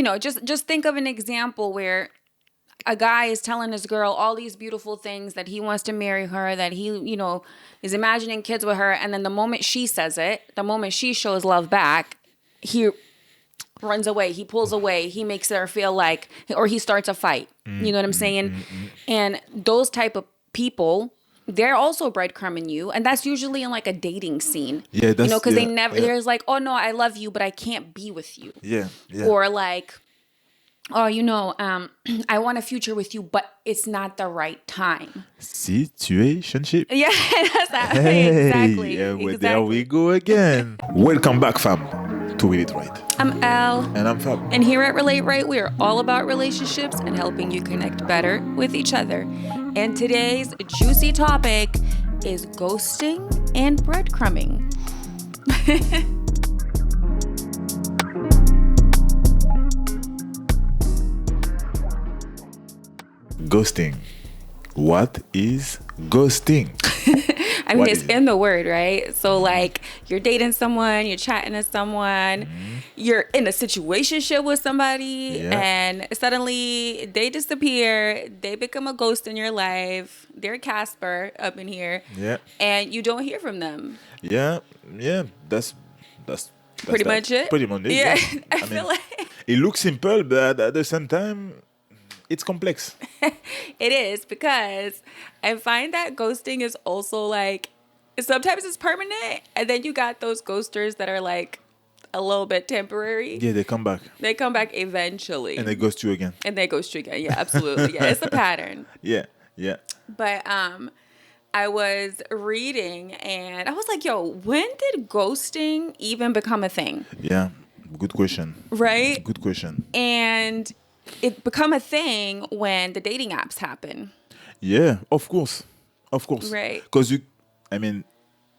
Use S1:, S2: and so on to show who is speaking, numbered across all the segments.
S1: just think of an example where a guy is telling his girl all these beautiful things, that he wants to marry her, that he, is imagining kids with her. And then the moment she says it, the moment she shows love back, he runs away, he pulls away, he makes her feel like, or he starts a fight. You know what I'm saying? And those type of people, they're also breadcrumbing you. And that's usually in like a dating scene.
S2: Yeah, that's,
S1: because they
S2: yeah,
S1: never,
S2: yeah,
S1: there's like, oh no, I love you, but I can't be with you.
S2: yeah, yeah.
S1: Or like, oh, I want a future with you, but it's not the right time.
S2: Situationship.
S1: Yeah, that's that.
S2: Hey,
S1: Exactly.
S2: yeah, well,
S1: Exactly.
S2: there we go again. Welcome back, fam, to Read It Right.
S1: I'm Elle.
S2: And I'm Fab.
S1: And here at Relate Right, we are all about relationships and helping you connect better with each other. And today's juicy topic is ghosting and breadcrumbing.
S2: Ghosting. What is ghosting?
S1: I mean,
S2: What
S1: it's
S2: is it?
S1: in the word, right? So, like, you're dating someone, you're chatting to someone, you're in a situationship with somebody,
S2: Yeah.
S1: and suddenly they disappear. They become a ghost in your life. They're Casper up in here,
S2: Yeah,
S1: and you don't hear from them.
S2: yeah, yeah. That's
S1: Pretty
S2: that.
S1: much it.
S2: Pretty much it.
S1: Yeah,
S2: Yeah.
S1: I
S2: I
S1: feel
S2: mean,
S1: like
S2: it looks simple, but at the same time, it's complex.
S1: it is, because I find that ghosting is also like, sometimes it's permanent, and then you got those ghosters that are like a little bit temporary.
S2: Yeah, they come back
S1: They come back eventually.
S2: and they ghost you again.
S1: And they ghost you again. Yeah, absolutely. Yeah, it's a pattern.
S2: Yeah, yeah.
S1: But I was reading and I was like, yo, when did ghosting even become a thing?
S2: Yeah, good question.
S1: Right?
S2: Good question.
S1: And it become a thing when the dating apps happen.
S2: Yeah, of course. Of course.
S1: Right.
S2: Because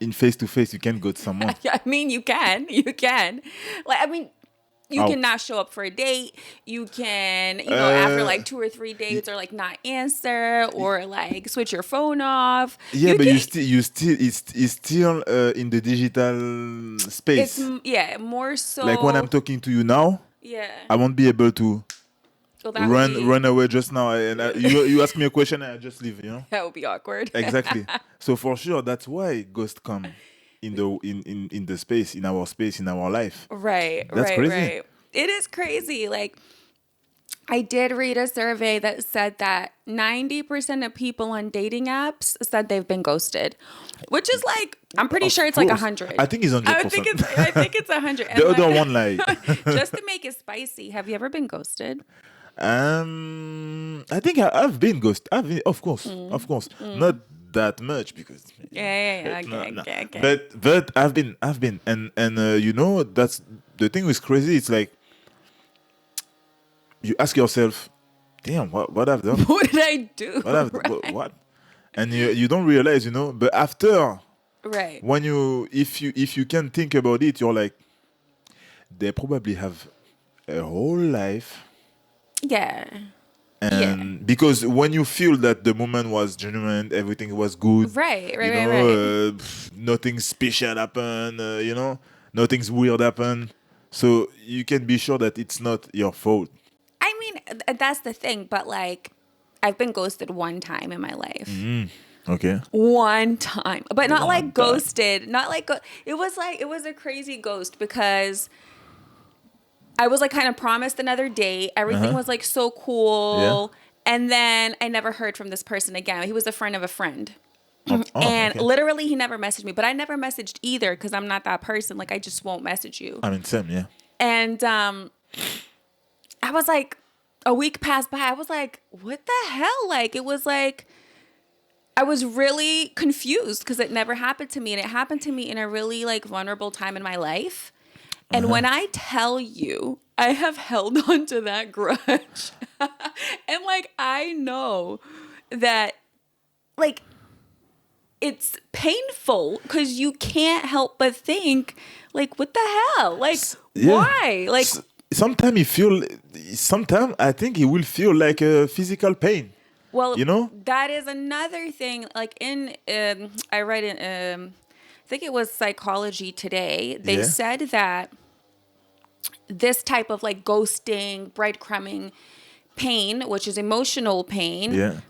S2: in face to face, you can go to someone.
S1: I mean, you can. You can. Like, I mean, you
S2: Oh.
S1: can not show up for a date. You can, after
S2: Uh,
S1: like 2 or 3 dates, or like not answer, or like switch your phone off.
S2: Yeah, but
S1: can,
S2: it's still in the digital space.
S1: more so.
S2: Like when I'm talking to you now,
S1: Yeah.
S2: I won't be able to
S1: Well, that would be,
S2: run away just now. And you ask me a question and I just leave,
S1: that would be awkward.
S2: Exactly. So for sure, that's why ghosts come in the space, in our space, in our life.
S1: Right.
S2: That's
S1: right.
S2: crazy.
S1: Right. It is crazy. Like, I did read a survey that said that 90% of people on dating apps said they've been ghosted, which is like, I'm pretty sure it's like
S2: course.
S1: 100.
S2: I think it's 100%.
S1: I think it's 100. And
S2: The other
S1: like,
S2: one, like,
S1: just to make it spicy, have you ever been ghosted?
S2: I think I've been ghosted. Of course, not that much because
S1: Yeah.
S2: no,
S1: Okay,
S2: no.
S1: okay.
S2: But I've been, and that's the thing was crazy. It's like you ask yourself, damn, what I've done,
S1: What did I do?
S2: what I've
S1: Right.
S2: what, and you don't realize, but after,
S1: Right.
S2: when if you can think about it, you're like, they probably have a whole life.
S1: Yeah.
S2: And because when you feel that the moment was genuine, everything was good,
S1: Right.
S2: nothing special happened, nothing's weird happened, so you can be sure that it's not your fault.
S1: I mean, that's the thing, but like, I've been ghosted one time in my life.
S2: Okay.
S1: One time, but not
S2: One
S1: like
S2: time.
S1: ghosted. Not like it was a crazy ghost, because I was like kind of promised another date. Everything was like so cool, and then I never heard from this person again. He was a friend of a friend. And
S2: Okay.
S1: literally, he never messaged me, but I never messaged either, because I'm not that person. Like, I just won't message you.
S2: I mean, same, yeah.
S1: And I was like, a week passed by. I was like, what the hell? Like, it was like, I was really confused, because it never happened to me. And it happened to me in a really like vulnerable time in my life. And when I tell you, I have held on to that grudge. And like, I know that like, it's painful, because you can't help but think, like, what the hell? Like,
S2: Yeah.
S1: why? Like,
S2: Sometimes I think it will feel like a physical pain.
S1: well,
S2: You know?
S1: that is another thing. Like, I read in, I think it was Psychology Today. They
S2: Yeah.
S1: said that this type of like ghosting, breadcrumbing pain, which is emotional pain,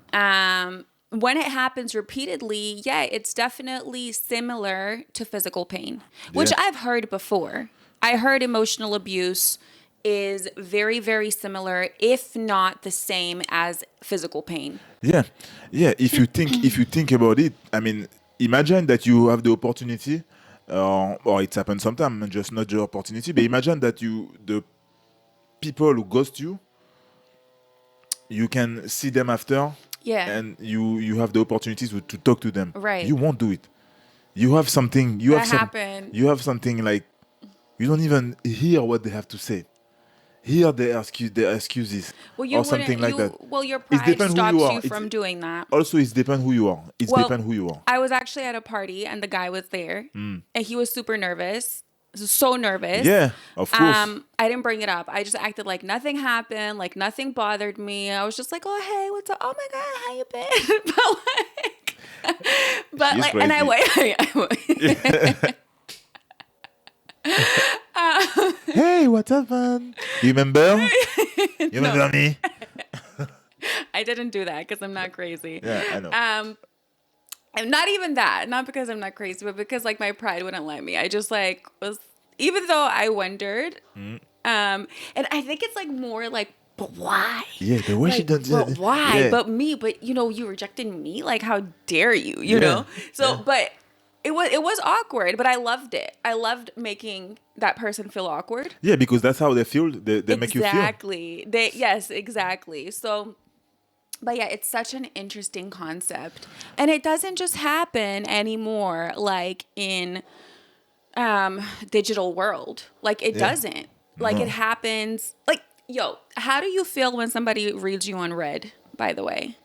S1: when it happens repeatedly, yeah, it's definitely similar to physical pain, which I've heard before. I heard emotional abuse is very, very similar, if not the same as physical pain.
S2: Yeah, yeah. If you think about it, I mean, imagine that you have the opportunity, or it's happened sometimes, just not the opportunity. But imagine that the people who ghost you, you can see them after,
S1: Yeah.
S2: and you have the opportunity to talk to them.
S1: Right.
S2: You won't do it. You have something.
S1: That happened.
S2: You have something like you don't even hear what they have to say. Hear their excuses
S1: Well, you
S2: or something
S1: wouldn't.
S2: like that.
S1: Well, your
S2: It
S1: pride
S2: depends who you
S1: stops
S2: are.
S1: you from doing that.
S2: Also, it depends who you are. It
S1: Well,
S2: depends who you are.
S1: I was actually at a party and the guy was there, and he was super nervous, so nervous.
S2: Yeah, of course.
S1: I didn't bring it up. I just acted like nothing happened, like nothing bothered me. I was just like, "Oh, hey, what's up? Oh my god, how you been?" but
S2: She's
S1: like, and I wait.
S2: Hey, what's up, man? You remember? You remember me?
S1: I didn't do that because I'm not crazy.
S2: Yeah, I know.
S1: And not even that, not because I'm not crazy, but because like my pride wouldn't let me. I just like was, even though I wondered, and I think it's like more like, but why?
S2: Yeah, the way she does
S1: But
S2: it.
S1: why?
S2: Yeah.
S1: But me? But you rejected me? Like how dare you? You know? So, but it was awkward, but I loved it. I loved making that person feel awkward.
S2: Yeah, because that's how they feel. They make you feel.
S1: Exactly. Yes, exactly. So, but yeah, it's such an interesting concept, and it doesn't just happen anymore, like in digital world. Like it doesn't. Like it happens. Like how do you feel when somebody reads you on red? By the way,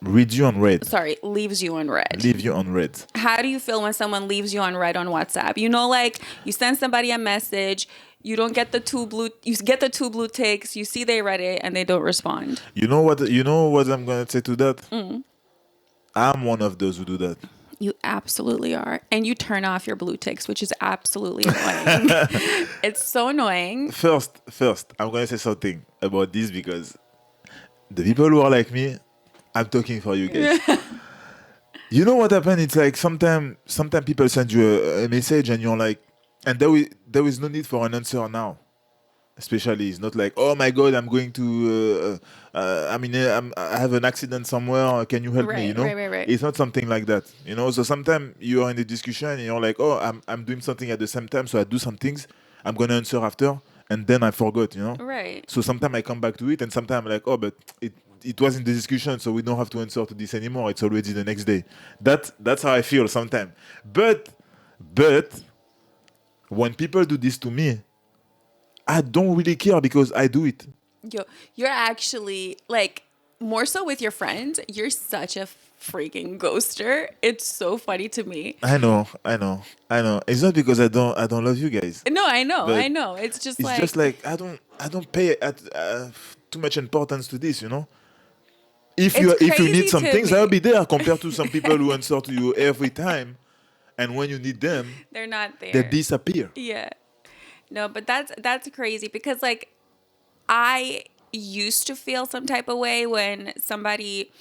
S2: Read you on red.
S1: sorry, leaves you on red.
S2: Leave you on red.
S1: How do you feel when someone leaves you on red on WhatsApp? Like you send somebody a message, you don't get you get the two blue ticks, you see they read it and they don't respond.
S2: You know what? You know what I'm gonna say to that? I'm one of those who do that.
S1: You absolutely are. And you turn off your blue ticks, which is absolutely annoying. It's so annoying.
S2: First, I'm gonna say something about this because the people who are like me, I'm talking for you guys. You know what happened? It's like sometimes people send you a message and you're like, and there is no need for an answer now. Especially, it's not like, oh my God, I'm going to, I have an accident somewhere. Can you help me?
S1: Right.
S2: It's not something like that. So sometimes you are in the discussion and you're like, oh, I'm doing something at the same time, so I do some things. I'm gonna answer after, and then I forgot.
S1: Right.
S2: So sometimes I come back to it, and sometimes I'm like, oh, but it was in the discussion, so we don't have to answer to this anymore. It's already the next day. That's how I feel sometimes. But when people do this to me, I don't really care because I do it.
S1: You're actually like more so with your friends. You're such a freaking ghoster. It's so funny to me.
S2: I know. It's not because I don't love you guys.
S1: No, I know.
S2: But
S1: I know. It's just
S2: like I don't pay too much importance to this. If you need some things, I'll be there compared to some people who answer to you every time, and when you need them,
S1: they're not there.
S2: They disappear.
S1: Yeah. No, but that's crazy because like I used to feel some type of way when somebody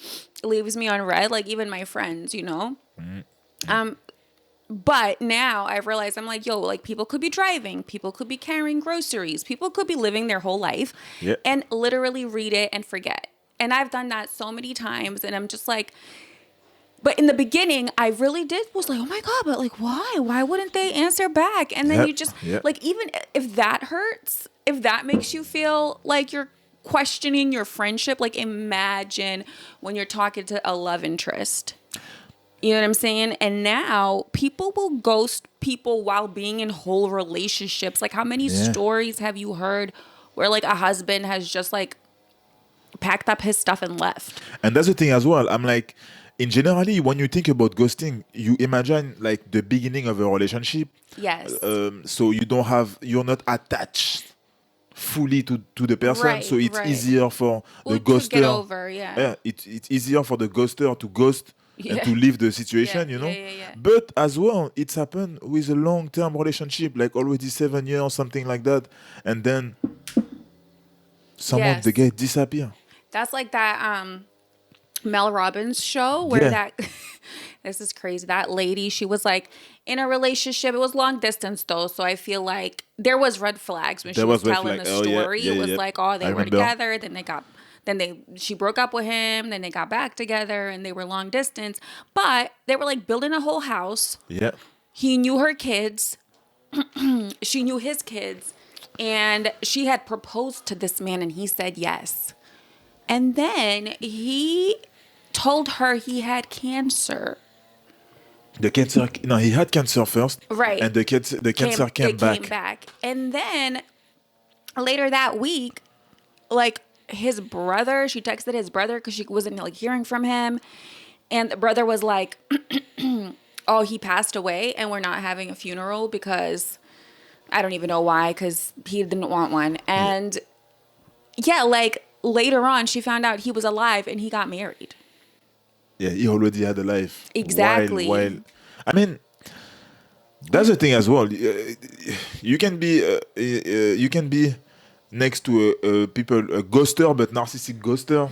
S1: leaves me on red, like even my friends, But now I've realized I'm like, like people could be driving, people could be carrying groceries, people could be living their whole life and literally read it and forget. And I've done that so many times, and I'm just like, but in the beginning, I really was like, oh my God, but like, why? Why wouldn't they answer back? And then you just, like, even if that hurts, if that makes you feel like you're questioning your friendship, like imagine when you're talking to a love interest. You know what I'm saying? And now people will ghost people while being in whole relationships. Like how many stories have you heard where like a husband has just like packed up his stuff and left?
S2: And that's the thing as well. I'm like, in generally, when you think about ghosting, you imagine like the beginning of a relationship.
S1: Yes.
S2: So you're not attached fully to the person.
S1: Right,
S2: so it's
S1: right.
S2: easier for the
S1: to
S2: ghoster.
S1: get over, yeah.
S2: It's easier for the ghoster to ghost and
S1: Yeah.
S2: to leave the
S1: Yeah,
S2: situation, you know.
S1: yeah.
S2: But as well, it's happened with a long-term relationship, like already 7 years, something like that, and then some of the
S1: Yes.
S2: guys disappear.
S1: That's like that Mel Robbins show where
S2: Yeah,
S1: that this is crazy. That lady, she was like in a relationship. It was long distance though, so I feel like there was red flags when she
S2: there
S1: was
S2: was red
S1: telling
S2: flag.
S1: the
S2: Oh yeah,
S1: story.
S2: yeah,
S1: It
S2: yeah,
S1: was
S2: yeah.
S1: like, oh,
S2: I
S1: they were
S2: remember.
S1: together, she broke up with him, then they got back together and they were long distance. But they were like building a whole house.
S2: Yeah,
S1: He knew her kids, she knew his kids, and she had proposed to this man and he said yes. And then he told her he had cancer.
S2: the cancer. No, he had cancer first,
S1: Right.
S2: and the cancer came
S1: It came
S2: back.
S1: back. And then later that week, like his brother, she texted his brother because she wasn't like hearing from him. And the brother was like, oh, he passed away and we're not having a funeral because I don't even know why, because he didn't want one. And yeah, like later on, she found out he was alive and he got married.
S2: Yeah, he already had a life.
S1: Exactly.
S2: While I mean, that's the thing as well. You can be next to a ghoster, but narcissistic ghoster.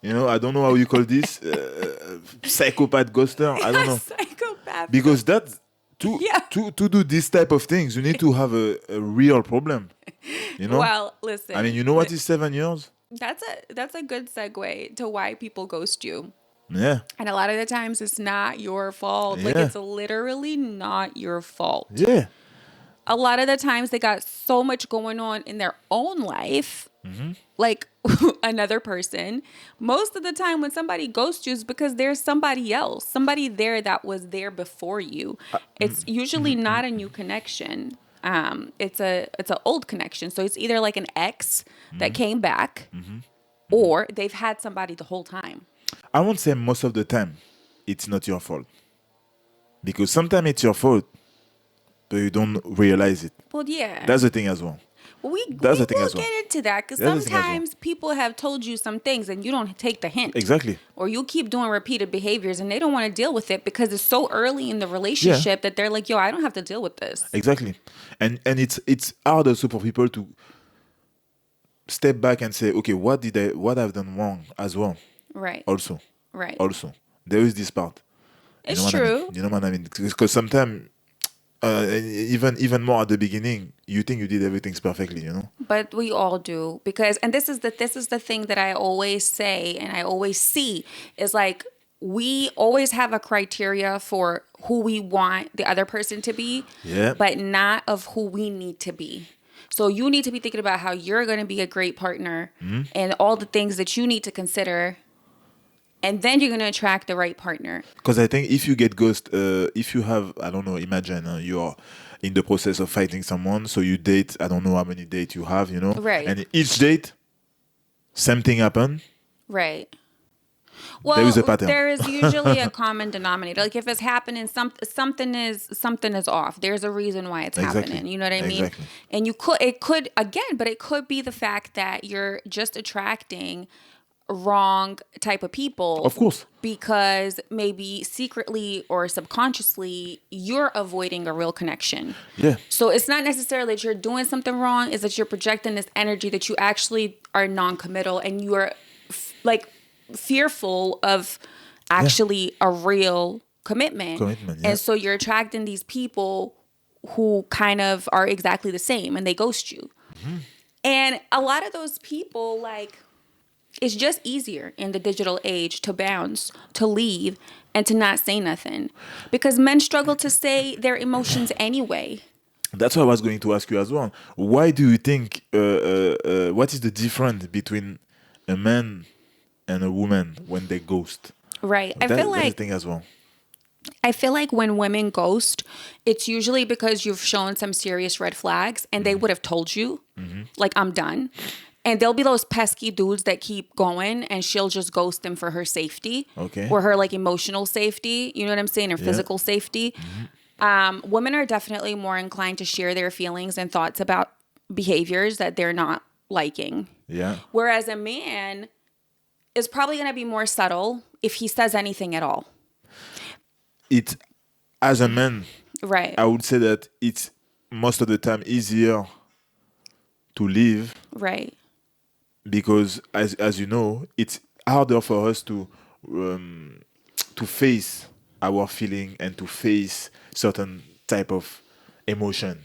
S2: You know, I don't know how you call this, psychopath ghoster. I don't know,
S1: Psychopath.
S2: because that to
S1: Yeah.
S2: to do this type of things, you need to have a real problem. You know,
S1: Well, listen.
S2: I mean, you know what is 7 years?
S1: That's a good segue to why people ghost you.
S2: Yeah,
S1: And a lot of the times it's not your fault. Like
S2: Yeah.
S1: it's literally not your fault.
S2: yeah,
S1: A lot of the times they got so much going on in their own life. Like another person. Most of the time when somebody ghosts you is because there's somebody else, somebody there that was there before you. It's usually not a new connection. It's a old connection. So it's either like an ex that came back or they've had somebody the whole time.
S2: I won't say most of the time it's not your fault, because sometimes it's your fault, but you don't realize it.
S1: Well, yeah.
S2: That's the thing as well.
S1: We
S2: That's the thing
S1: will
S2: as well.
S1: get into that because
S2: That's the thing as well.
S1: sometimes people have told you some things and you don't take the hint.
S2: Exactly.
S1: Or you keep doing repeated behaviors and they don't want to deal with it because it's so early in the relationship that they're like, yo, I don't have to deal with this.
S2: Exactly. And it's hard also for people to step back and say, okay, what I've done wrong as well.
S1: Right.
S2: Also.
S1: Right.
S2: Also. There is this part.
S1: It's
S2: know what I
S1: true.
S2: mean? You know what I mean? Because sometimes even more at the beginning, you think you did everything perfectly, you know?
S1: But we all do and this is the thing that I always say and I always see is like we always have a criteria for who we want the other person to be, but not of who we need to be. So you need to be thinking about how you're going to be a great partner and all the things that you need to consider. And then you're going to attract the right partner.
S2: Because I think if you get ghost, if you have, I don't know, imagine you're in the process of fighting someone, so you date, I don't know how many dates you have, you know?
S1: Right.
S2: And each date, same thing happen.
S1: Right. Well,
S2: there is a pattern.
S1: There is usually a common denominator. Like if it's happening, something is off. There's a reason why it's happening. You know what I mean?
S2: Exactly.
S1: And it could be the fact that you're just attracting wrong type of people.
S2: Of course.
S1: Because maybe secretly or subconsciously you're avoiding a real connection.
S2: Yeah.
S1: So it's not necessarily that you're doing something wrong, it's that you're projecting this energy that you actually are non-committal and you are fearful of actually a real commitment.
S2: Yeah.
S1: And so you're attracting these people who kind of are exactly the same and they ghost you. And a lot of those people, like, it's just easier in the digital age to bounce, to leave, and to not say nothing. Because men struggle to say their emotions anyway.
S2: That's what I was going to ask you as well. Why do you think, what is the difference between a man and a woman when they ghost?
S1: Right.
S2: That's the thing as well.
S1: I feel like when women ghost, it's usually because you've shown some serious red flags and they would have told you, like, I'm done. And there'll be those pesky dudes that keep going and she'll just ghost them for her safety.
S2: Okay.
S1: Or her like emotional safety. You know what I'm saying? Or physical safety. Women are definitely more inclined to share their feelings and thoughts about behaviors that they're not liking.
S2: Yeah.
S1: Whereas a man is probably going to be more subtle if he says anything at all.
S2: it as a man,
S1: Right.
S2: I would say that it's most of the time easier to live
S1: Right.
S2: because, as you know, it's harder for us to face our feeling and to face certain type of emotion.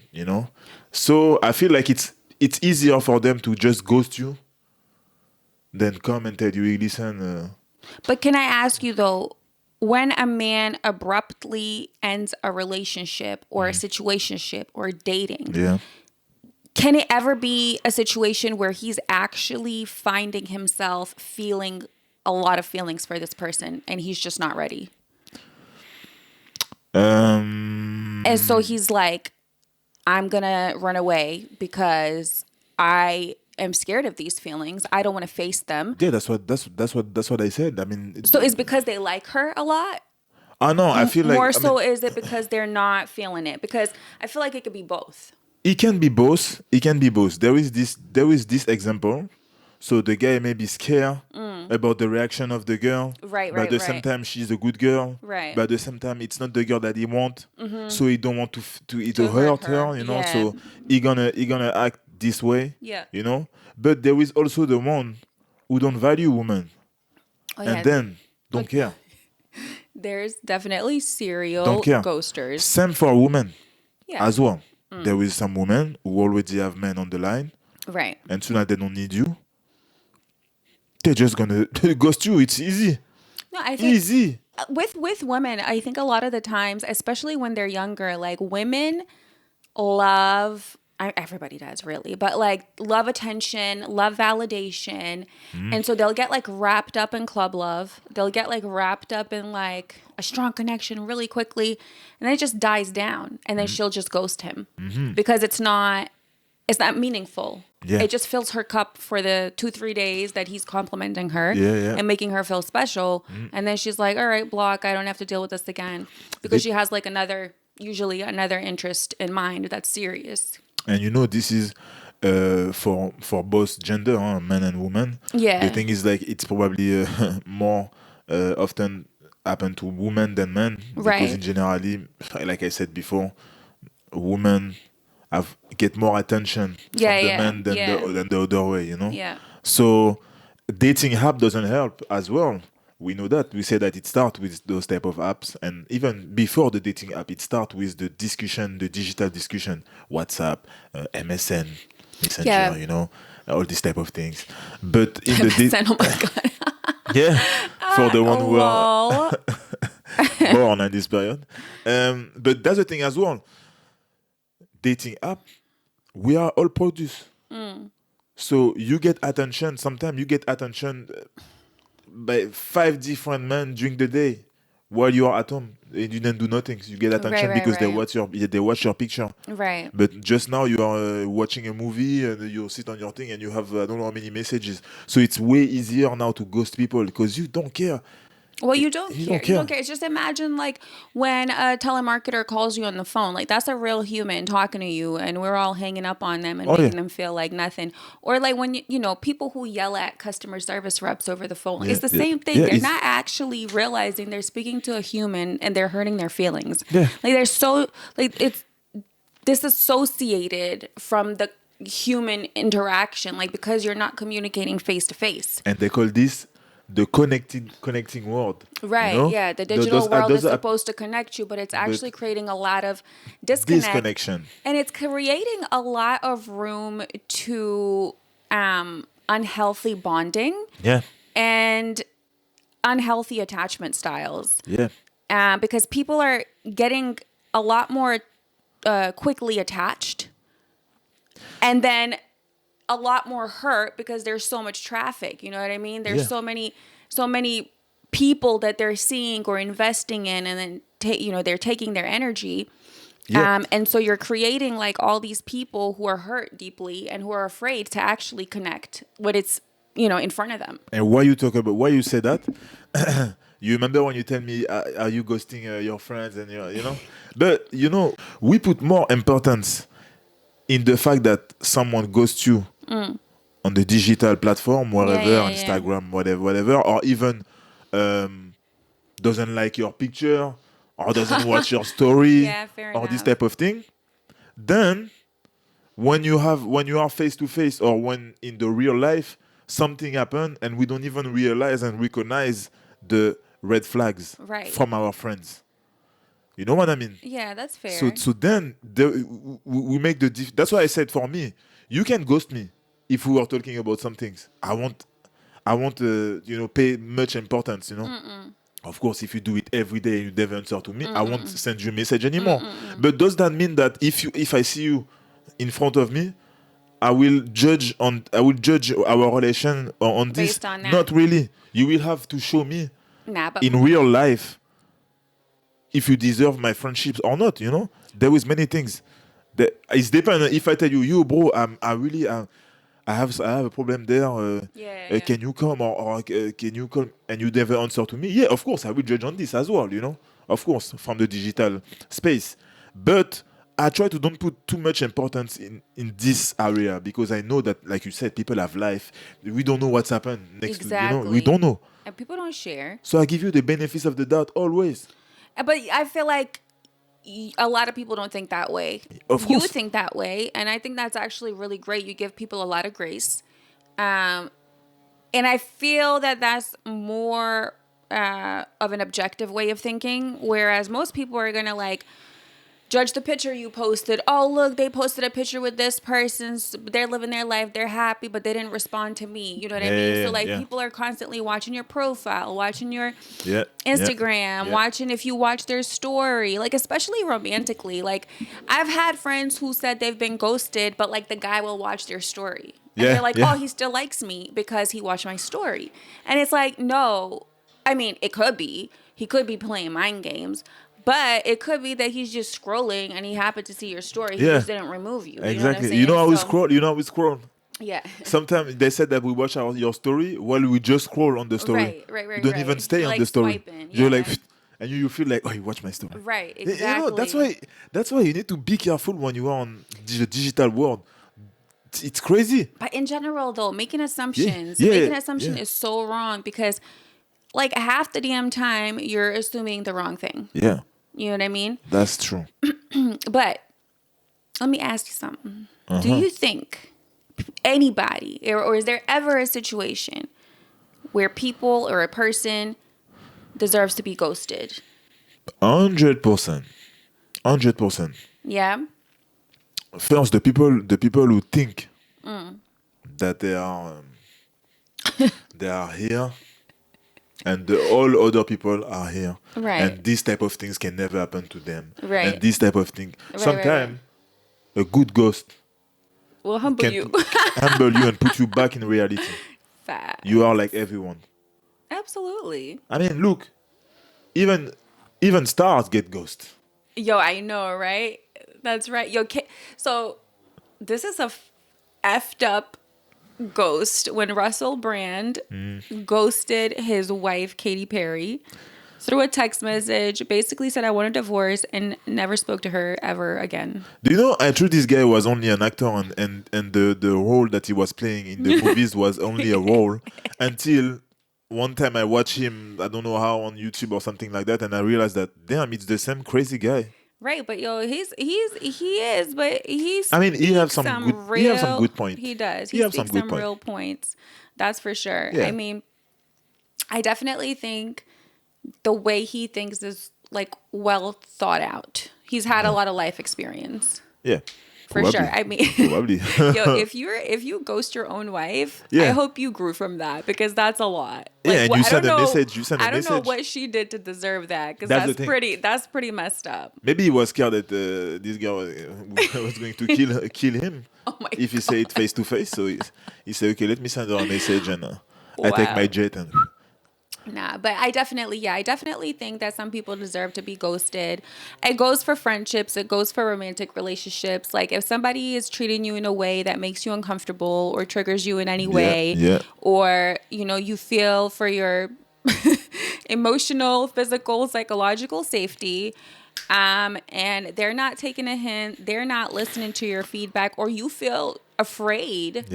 S2: So I feel like it's easier for them to just ghost you than come and tell you, "Hey, listen."
S1: But can I ask you though, when a man abruptly ends a relationship or a situationship or dating,
S2: Yeah.
S1: can it ever be a situation where he's actually finding himself feeling a lot of feelings for this person and he's just not ready? And so he's like, I'm going to run away because I am scared of these feelings. I don't want to face them.
S2: Yeah, that's what I said. I mean,
S1: So is because they like her a lot?
S2: I know. I feel like
S1: More
S2: I mean,
S1: so is it because they're not feeling it? Because I feel like it could be both.
S2: it can be both. It can be both. There is this example. So the guy may be scared about the reaction of the girl,
S1: Right,
S2: but at
S1: right,
S2: the same
S1: right.
S2: time she's a good girl.
S1: Right.
S2: But at the same time it's not the girl that he want. So he don't want to
S1: To hurt
S2: hurt
S1: her.
S2: her.
S1: Yeah.
S2: So he gonna act this way.
S1: Yeah.
S2: But there is also the one who don't value women
S1: Oh
S2: and
S1: yeah.
S2: then don't
S1: Look,
S2: care.
S1: there's definitely
S2: Don't
S1: serial
S2: care.
S1: ghosters.
S2: Same for women
S1: Yeah.
S2: as well. There is some women who already have men on the line,
S1: Right.
S2: and soon as they don't need you, they're just gonna ghost you. It's easy.
S1: No, I think
S2: Easy.
S1: with women, I think a lot of the times, especially when they're younger, like women love everybody does really, but like love attention, love validation. And so they'll get like wrapped up in club love. They'll get like wrapped up in like a strong connection really quickly, and then it just dies down, and then she'll just ghost him because it's not meaningful.
S2: Yeah.
S1: It just fills her cup for the 2-3 days that he's complimenting her
S2: Yeah, yeah.
S1: and making her feel special. And then she's like, all right, block. I don't have to deal with this again because she has like usually another interest in mind that's serious.
S2: And this is for both gender, huh, men and women.
S1: Yeah.
S2: The thing is like it's probably more often happen to women than men because
S1: Right.
S2: in generally, like I said before, women get more attention
S1: Yeah,
S2: from the
S1: yeah,
S2: men than
S1: yeah.
S2: the other way.
S1: Yeah.
S2: So dating app doesn't help as well. We know that. We say that it starts with those type of apps, and even before the dating app, it starts with the discussion, the digital discussion, WhatsApp, MSN, Messenger,
S1: Yeah.
S2: All these type of things. But in the
S1: Oh my God.
S2: yeah, for the one who are
S1: Lol.
S2: born in this period. But that's the thing as well. Dating app, we are all produced. So you get attention. Sometimes you get attention by 5 different men during the day while you are at home and you didn't do nothing. You get attention
S1: right,
S2: because they
S1: right.
S2: watch your picture.
S1: Right.
S2: But just now you are watching a movie and you sit on your thing and you have I don't know how many messages. So it's way easier now to ghost people because you don't care.
S1: Well, you don't
S2: You
S1: care.
S2: don't
S1: You don't
S2: care.
S1: care. It's just imagine like when a telemarketer calls you on the phone, like that's a real human talking to you, and we're all hanging up on them and
S2: Oh, yeah.
S1: making them feel like nothing. Or like when people who yell at customer service reps over the phone.
S2: Yeah,
S1: It's the
S2: yeah.
S1: same thing.
S2: Yeah,
S1: They're
S2: it's-
S1: not actually realizing they're speaking to a human and they're hurting their feelings.
S2: Yeah.
S1: Like they're so like it's disassociated from the human interaction, like because you're not communicating face to face.
S2: And they call this the connecting world.
S1: Right. Yeah. The digital world is supposed to connect you, but it's actually creating a lot of
S2: disconnection.
S1: And it's creating a lot of room to unhealthy bonding
S2: Yeah.
S1: and unhealthy attachment styles.
S2: Yeah.
S1: Because people are getting a lot more quickly attached and then a lot more hurt because there's so much traffic. You know what I mean? There's
S2: Yeah.
S1: so many people that they're seeing or investing in, and then they're taking their energy.
S2: Yeah.
S1: And so you're creating like all these people who are hurt deeply and who are afraid to actually connect what it's in front of them.
S2: And why you say that? You remember when you tell me, are you ghosting your friends and But we put more importance in the fact that someone ghosts you on the digital platform, wherever,
S1: Yeah.
S2: Instagram, whatever, or even doesn't like your picture, or doesn't watch your story
S1: Yeah, fair
S2: or this
S1: enough.
S2: type of thing, then when you are face to face or when in the real life something happened and we don't even realize and recognize the red flags
S1: Right.
S2: from our friends. You know what I mean?
S1: Yeah, that's
S2: So
S1: fair.
S2: then we make the that's why I said for me, you can ghost me if we were talking about some things. I won't pay much importance, Of course, if you do it every day and you never answer to me, I won't send you a message anymore. But does that mean that if I see you in front of me, I will judge our relation on this?
S1: Based on that.
S2: Not really. You will have to show me
S1: Nah, but
S2: in real life if you deserve my friendships or not. There is many things that it's dependent. If I tell you, bro, I have a problem there.
S1: yeah.
S2: Can you come or can you come? And you never answer to me. Yeah, of course, I will judge on this as well. Of course, from the digital space, but I try to don't put too much importance in this area because I know that, like you said, people have life. We don't know what's happened next.
S1: Exactly.
S2: We don't know.
S1: And people don't share.
S2: So I give you the benefits of the doubt always.
S1: But I feel like a lot of people don't think that way.
S2: Of
S1: You
S2: course.
S1: think that way, and I think that's actually really great. You give people a lot of grace, and I feel that that's more of an objective way of thinking. Whereas most people are gonna judge the picture you posted. Oh, look, they posted a picture with this person. They're living their life. They're happy, but they didn't respond to me. You know what I mean? So
S2: Yeah.
S1: people are constantly watching your profile, watching your
S2: Yeah.
S1: Instagram,
S2: Yeah.
S1: watching if you watch their story, especially romantically. I've had friends who said they've been ghosted, but the guy will watch their story. And
S2: Yeah,
S1: they're like,
S2: yeah.
S1: oh, he still likes me because he watched my story. And it's like, no. I mean, it could be. He could be playing mind games. But it could be that he's just scrolling and he happened to see your story. He
S2: Yeah.
S1: just didn't remove you.
S2: Exactly.
S1: You know what I'm saying?
S2: How we scroll.
S1: Yeah.
S2: Sometimes they said that we watch your story while we just scroll on the story.
S1: Right.
S2: We don't even stay
S1: You're,
S2: on the story.
S1: swiping.
S2: You're
S1: Yeah.
S2: like, and you feel like, oh, you watch my story.
S1: Right, exactly.
S2: That's why you need to be careful when you are on the digital world. It's crazy.
S1: But in general, though, making assumptions,
S2: Yeah,
S1: making an assumption
S2: yeah.
S1: is so wrong because, half the damn time you're assuming the wrong thing.
S2: Yeah,
S1: You know what I mean?
S2: that's true.
S1: But let me ask you something.
S2: Uh-huh.
S1: Do you think anybody, or is there ever a situation where people or a person deserves to be ghosted?
S2: 100%. 100%.
S1: Yeah.
S2: First, the people who think that they are here, and all other people are here,
S1: Right.
S2: and this type of things can never happen to them,
S1: Right.
S2: and this type of thing.
S1: Right,
S2: Sometimes a good ghost
S1: Well, humble
S2: can
S1: you.
S2: humble you and put you back in reality.
S1: Fat.
S2: You are like everyone.
S1: Absolutely.
S2: I mean, look, even stars get ghost.
S1: Yo, I know, right? That's right. Yo, so this is a effed up ghost when Russell Brand ghosted his wife, Katy Perry, through a text message, basically said, I want a divorce, and never spoke to her ever again.
S2: Do you know, I thought this guy was only an actor and the role that he was playing in the movies was only a role until one time I watched him, I don't know how, on YouTube or something like that, and I realized that, damn, it's the same crazy guy.
S1: Right, but yo, he is, but he's.
S2: I mean, he have some good points.
S1: He does.
S2: He
S1: He
S2: have
S1: speaks
S2: some good
S1: some real points. That's for sure.
S2: Yeah.
S1: I mean, I definitely think the way he thinks is well thought out. He's had a lot of life experience.
S2: Yeah.
S1: For
S2: Probably.
S1: sure. I mean,
S2: Probably.
S1: yo, if you ghost your own wife, I
S2: Yeah.
S1: hope you grew from that because that's a lot.
S2: Yeah, and you
S1: I
S2: send
S1: don't
S2: a
S1: know-
S2: message. You send a
S1: I don't know
S2: message.
S1: what she did to deserve that because
S2: That's the
S1: that's
S2: thing.
S1: pretty messed up.
S2: Maybe he was scared that this guy was going to kill him
S1: Oh my
S2: if he said it face to face. So he said, okay, let me send her a message and I take
S1: Wow.
S2: my jet and...
S1: Nah, but I definitely think that some people deserve to be ghosted. It goes for friendships. It goes for romantic relationships. If somebody is treating you in a way that makes you uncomfortable or triggers you in any way,
S2: yeah.
S1: or, you feel for your emotional, physical, psychological safety, and they're not taking a hint, they're not listening to your feedback, or you feel afraid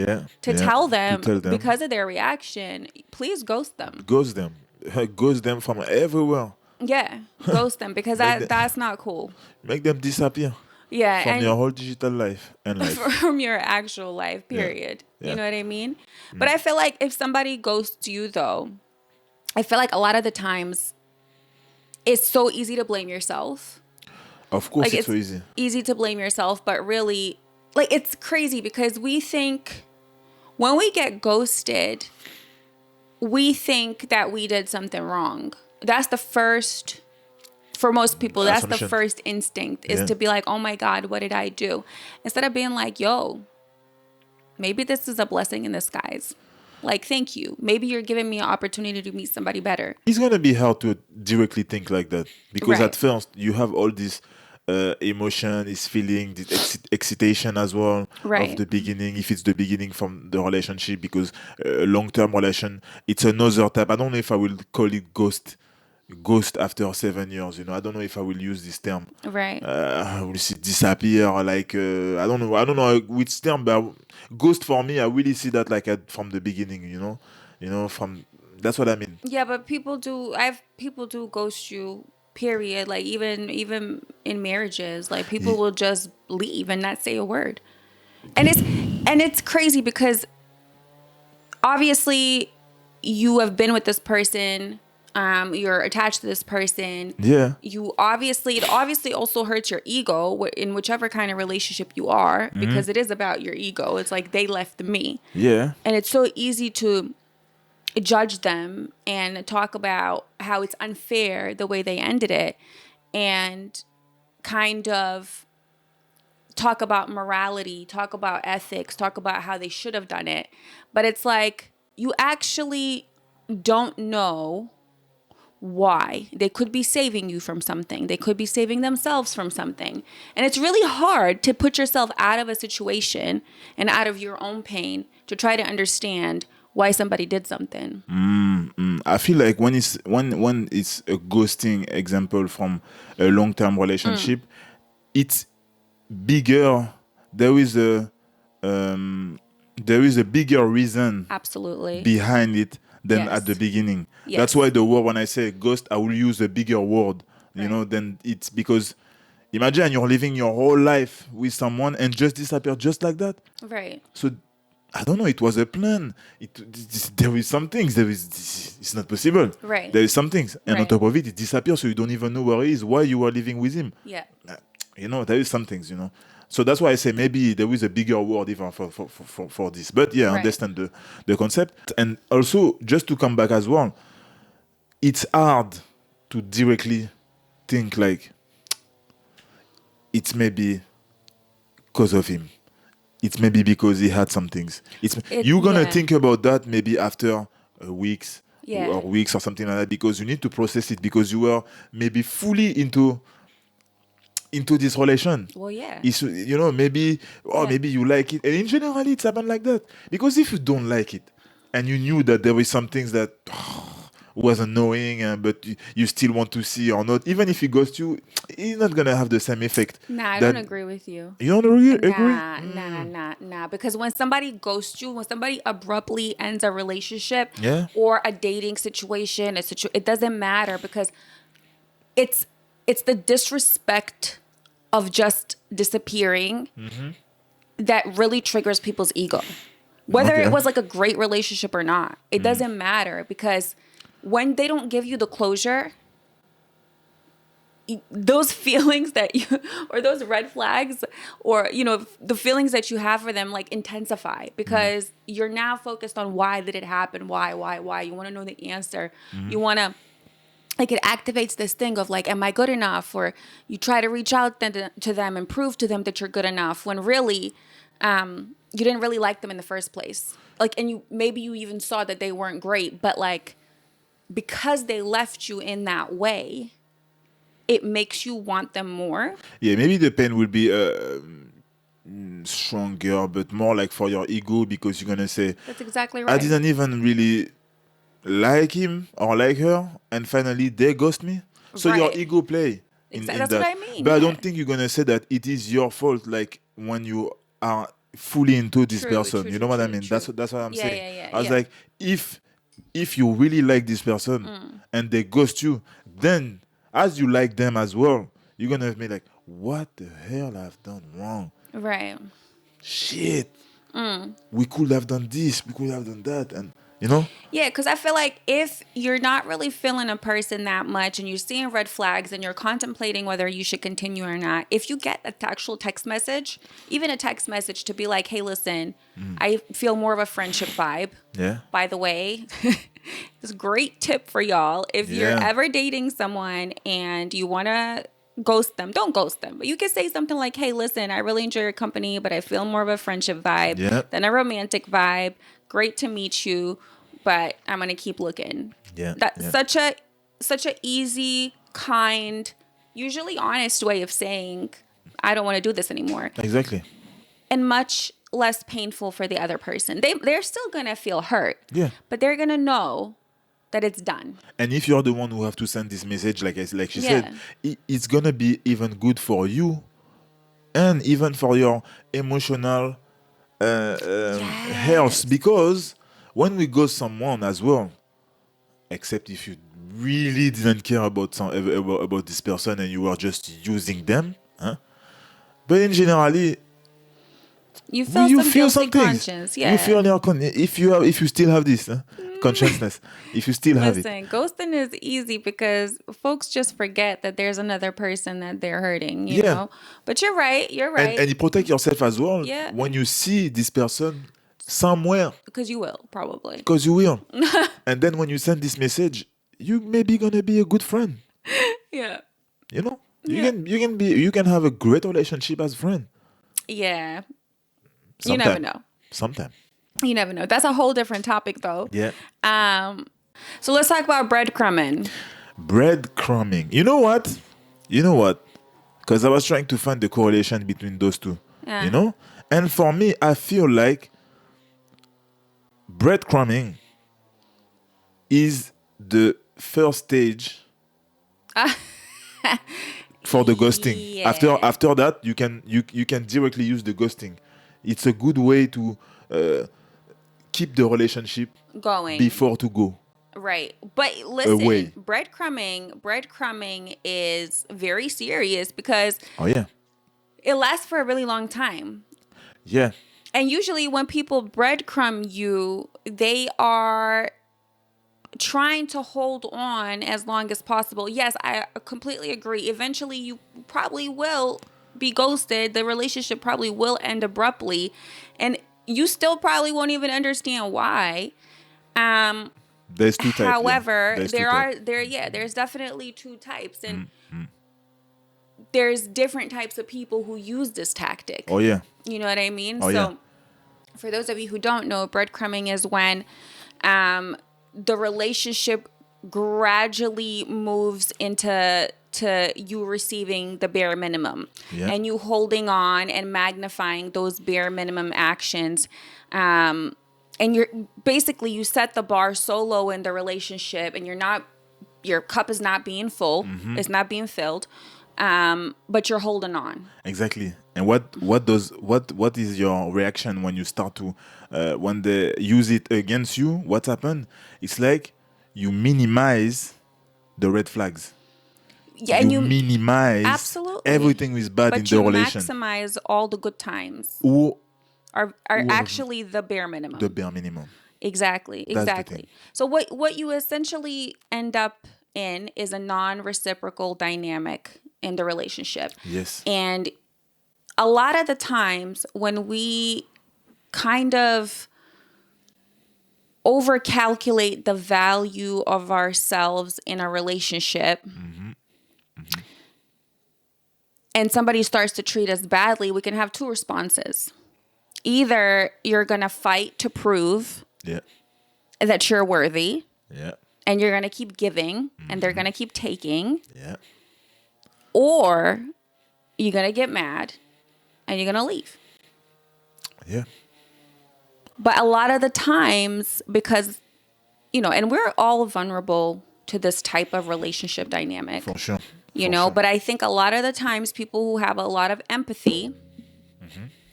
S1: to tell them because of their reaction, please ghost them.
S2: Ghost them from everywhere.
S1: Yeah, ghost them because
S2: Make them,
S1: that's not cool.
S2: make them disappear
S1: Yeah,
S2: from your whole digital life and
S1: and
S2: life.
S1: from your actual life,
S2: Yeah.
S1: period. You
S2: Yeah.
S1: know what I mean? But I feel like if somebody ghosts you, though, I feel like a lot of the times it's so easy to blame yourself.
S2: Of course,
S1: Like
S2: it's so
S1: it's
S2: easy.
S1: easy to blame yourself, but really, like it's crazy because we think when we get ghosted, we think that we did something wrong. That's the first, for most people, that's the
S2: Assumption.
S1: first instinct is
S2: Yeah.
S1: to be like, oh my God, what did I do? Instead of being like, yo, maybe this is a blessing in disguise. Like, thank you. Maybe you're giving me an opportunity to meet somebody better.
S2: It's gonna be hard to directly think like that because
S1: Right.
S2: at first you have all this emotion, this feeling, this excitation as well of
S1: Right.
S2: the beginning. If it's the beginning from the relationship, because long-term relation, it's another type. I don't know if I will call it ghost after 7 years. I don't know if I will use this term.
S1: Right.
S2: I will see disappear like I don't know which term, but ghost for me, I really see that like from the beginning. From that's what I mean.
S1: Yeah, but people do ghost you, period. Like even in marriages, like people
S2: Ye-
S1: will just leave and not say a word. And it's crazy because obviously you have been with this person, you're attached to this person.
S2: Yeah.
S1: It obviously also hurts your ego in whichever kind of relationship you are, because it is about your ego. It's like they left me.
S2: Yeah.
S1: And it's so easy to judge them and talk about how it's unfair the way they ended it, and kind of talk about morality, talk about ethics, talk about how they should have done it. But it's like you actually don't know why. They could be saving you from something. They could be saving themselves from something. And it's really hard to put yourself out of a situation and out of your own pain to try to understand why somebody did something.
S2: I feel like when it's a ghosting example from a long-term relationship, it's bigger. There is a um, there is a bigger reason
S1: Absolutely.
S2: behind it than at the
S1: Yes.
S2: beginning.
S1: Yes.
S2: That's why the word, when I say ghost, I will use a bigger word.
S1: Right.
S2: Then it's because imagine you're living your whole life with someone and just disappear just like that.
S1: Right.
S2: So I don't know. It was a plan. There is some things. It's not possible.
S1: Right.
S2: There is some things, and on
S1: Right.
S2: top of it, it disappears. So you don't even know where he is. Why you are living with him?
S1: Yeah.
S2: There is some things. So that's why I say maybe there is a bigger word even for this. But yeah, I
S1: Right.
S2: understand the concept. And also, just to come back as well, it's hard to directly think like it's maybe because of him. It's maybe because he had some things. You're gonna
S1: Yeah.
S2: think about that maybe after weeks
S1: Yeah.
S2: or weeks or something like that, because you need to process it, because you were maybe fully into this relation.
S1: Well, yeah.
S2: Maybe
S1: Yeah.
S2: maybe you like it, and in general it's happened like that. Because if you don't like it and you knew that there were some things that was annoying, but you still want to see or not, even if he ghosts you, it's not gonna have the same effect.
S1: Nah, I
S2: that-
S1: don't agree with you.
S2: You don't really agree?
S1: Nah. Because when somebody ghosts you, when somebody abruptly ends a relationship
S2: Yeah.
S1: or a dating situation, it doesn't matter, because it's the disrespect of just disappearing that really triggers people's ego. Whether
S2: Okay.
S1: it was like a great relationship or not, it doesn't matter, because when they don't give you the closure, those feelings that you, or those red flags, or the feelings that you have for them, like, intensify, because you're now focused on why did it happen, why you want to know the answer. You want to, like, it activates this thing of like, am I good enough? Or you try to reach out to them and prove to them that you're good enough, when really you didn't really like them in the first place. Like, and maybe you even saw that they weren't great, but like, because they left you in that way, it makes you want them more.
S2: Yeah, maybe the pain will be stronger, but more like for your ego, because you're gonna say,
S1: That's exactly
S2: I
S1: right.
S2: didn't even really like him or like her, and finally they ghost me. So your
S1: Right.
S2: ego play in
S1: That's
S2: that.
S1: what I mean,
S2: But I
S1: yeah.
S2: don't think you're gonna say that it is your fault, like when you are fully into this person. You know what I mean? That's what I'm
S1: Yeah,
S2: saying.
S1: yeah,
S2: I was
S1: yeah.
S2: like, if you really like this person and they ghost you, then as you like them as well, you're gonna be like, what the hell I've done wrong?
S1: Right.
S2: Shit. We could have done this, we could have done that, and
S1: Yeah, because I feel like if you're not really feeling a person that much and you're seeing red flags and you're contemplating whether you should continue or not, if you get an actual text message, even a text message to be like, hey, listen, I feel more of a friendship vibe.
S2: yeah,
S1: By the way, this great tip for y'all. If you're
S2: Yeah.
S1: ever dating someone and you want to ghost them, don't ghost them. But you can say something like, hey, listen, I really enjoy your company, but I feel more of a friendship vibe
S2: Yeah.
S1: than a romantic vibe. Great to meet you, but I'm going to keep looking.
S2: Yeah,
S1: That's
S2: yeah.
S1: such a easy, kind, usually honest way of saying, I don't want to do this anymore.
S2: Exactly.
S1: And much less painful for the other person. They're still going to feel hurt.
S2: Yeah.
S1: But they're going to know that it's done.
S2: And if you're the one who have to send this message, like she
S1: Yeah.
S2: said, it's gonna be even good for you, and even for your emotional
S1: Yes.
S2: health. Because when we ghost someone as well, except if you really didn't care about about this person and you were just using them, huh? But in generally,
S1: You feel
S2: you
S1: some
S2: feel
S1: guilty
S2: some things.
S1: conscience.
S2: You
S1: Yeah.
S2: feel your if you still have this consciousness, if you still have it.
S1: Listen, ghosting is easy because folks just forget that there's another person that they're hurting, you
S2: Yeah.
S1: know? But you're right. You're right.
S2: And you protect yourself as well
S1: Yeah.
S2: when you see this person somewhere,
S1: Because you will, probably.
S2: because you will. And then when you send this message, you maybe gonna be a good friend.
S1: Yeah.
S2: You
S1: Yeah.
S2: you can have a great relationship as a friend.
S1: Yeah. You
S2: Sometime.
S1: never know.
S2: Sometime.
S1: You never know. That's a whole different topic, though.
S2: Yeah.
S1: So let's talk about breadcrumbing.
S2: Breadcrumbing. You know what? Because I was trying to find the correlation between those two.
S1: Yeah.
S2: And for me, I feel like breadcrumbing is the first stage for the ghosting.
S1: Yeah.
S2: After that, you can directly use the ghosting. It's a good way to keep the relationship
S1: Going.
S2: before to go.
S1: Right. But listen,
S2: Away.
S1: breadcrumbing is very serious because
S2: Oh yeah.
S1: it lasts for a really long time.
S2: Yeah.
S1: And usually when people breadcrumb you, they are trying to hold on as long as possible. Yes, I completely agree. Eventually you probably will be ghosted. The relationship probably will end abruptly. And you still probably won't even understand why.
S2: There's two types.
S1: However,
S2: Yeah.
S1: there's definitely two types, and there's different types of people who use this tactic.
S2: Oh yeah.
S1: You know what I mean?
S2: Oh,
S1: So,
S2: yeah.
S1: for those of you who don't know, breadcrumbing is when the relationship gradually moves into you receiving the bare minimum,
S2: Yeah.
S1: and you holding on and magnifying those bare minimum actions. And you set the bar so low in the relationship, and your cup is not being full, it's not being filled, but you're holding on.
S2: Exactly. And what is your reaction when you start to when they use it against you? What happened? It's like you minimize the red flags.
S1: Yeah, and you
S2: minimize
S1: absolutely
S2: everything is bad in
S1: but
S2: the
S1: you
S2: relation.
S1: maximize all the good times
S2: Or
S1: are actually the bare minimum.
S2: the bare minimum.
S1: Exactly.
S2: That's the thing.
S1: So what you essentially end up in is a non-reciprocal dynamic in the relationship.
S2: Yes.
S1: And a lot of the times when we kind of overcalculate the value of ourselves in a relationship, and somebody starts to treat us badly, we can have two responses. Either you're going to fight to prove
S2: Yeah.
S1: that you're worthy,
S2: Yeah.
S1: and you're going to keep giving, and they're going to keep taking,
S2: Yeah.
S1: or you're going to get mad and you're going to leave.
S2: Yeah.
S1: But a lot of the times, because, and we're all vulnerable to this type of relationship dynamic,
S2: For sure.
S1: but I think a lot of the times people who have a lot of empathy,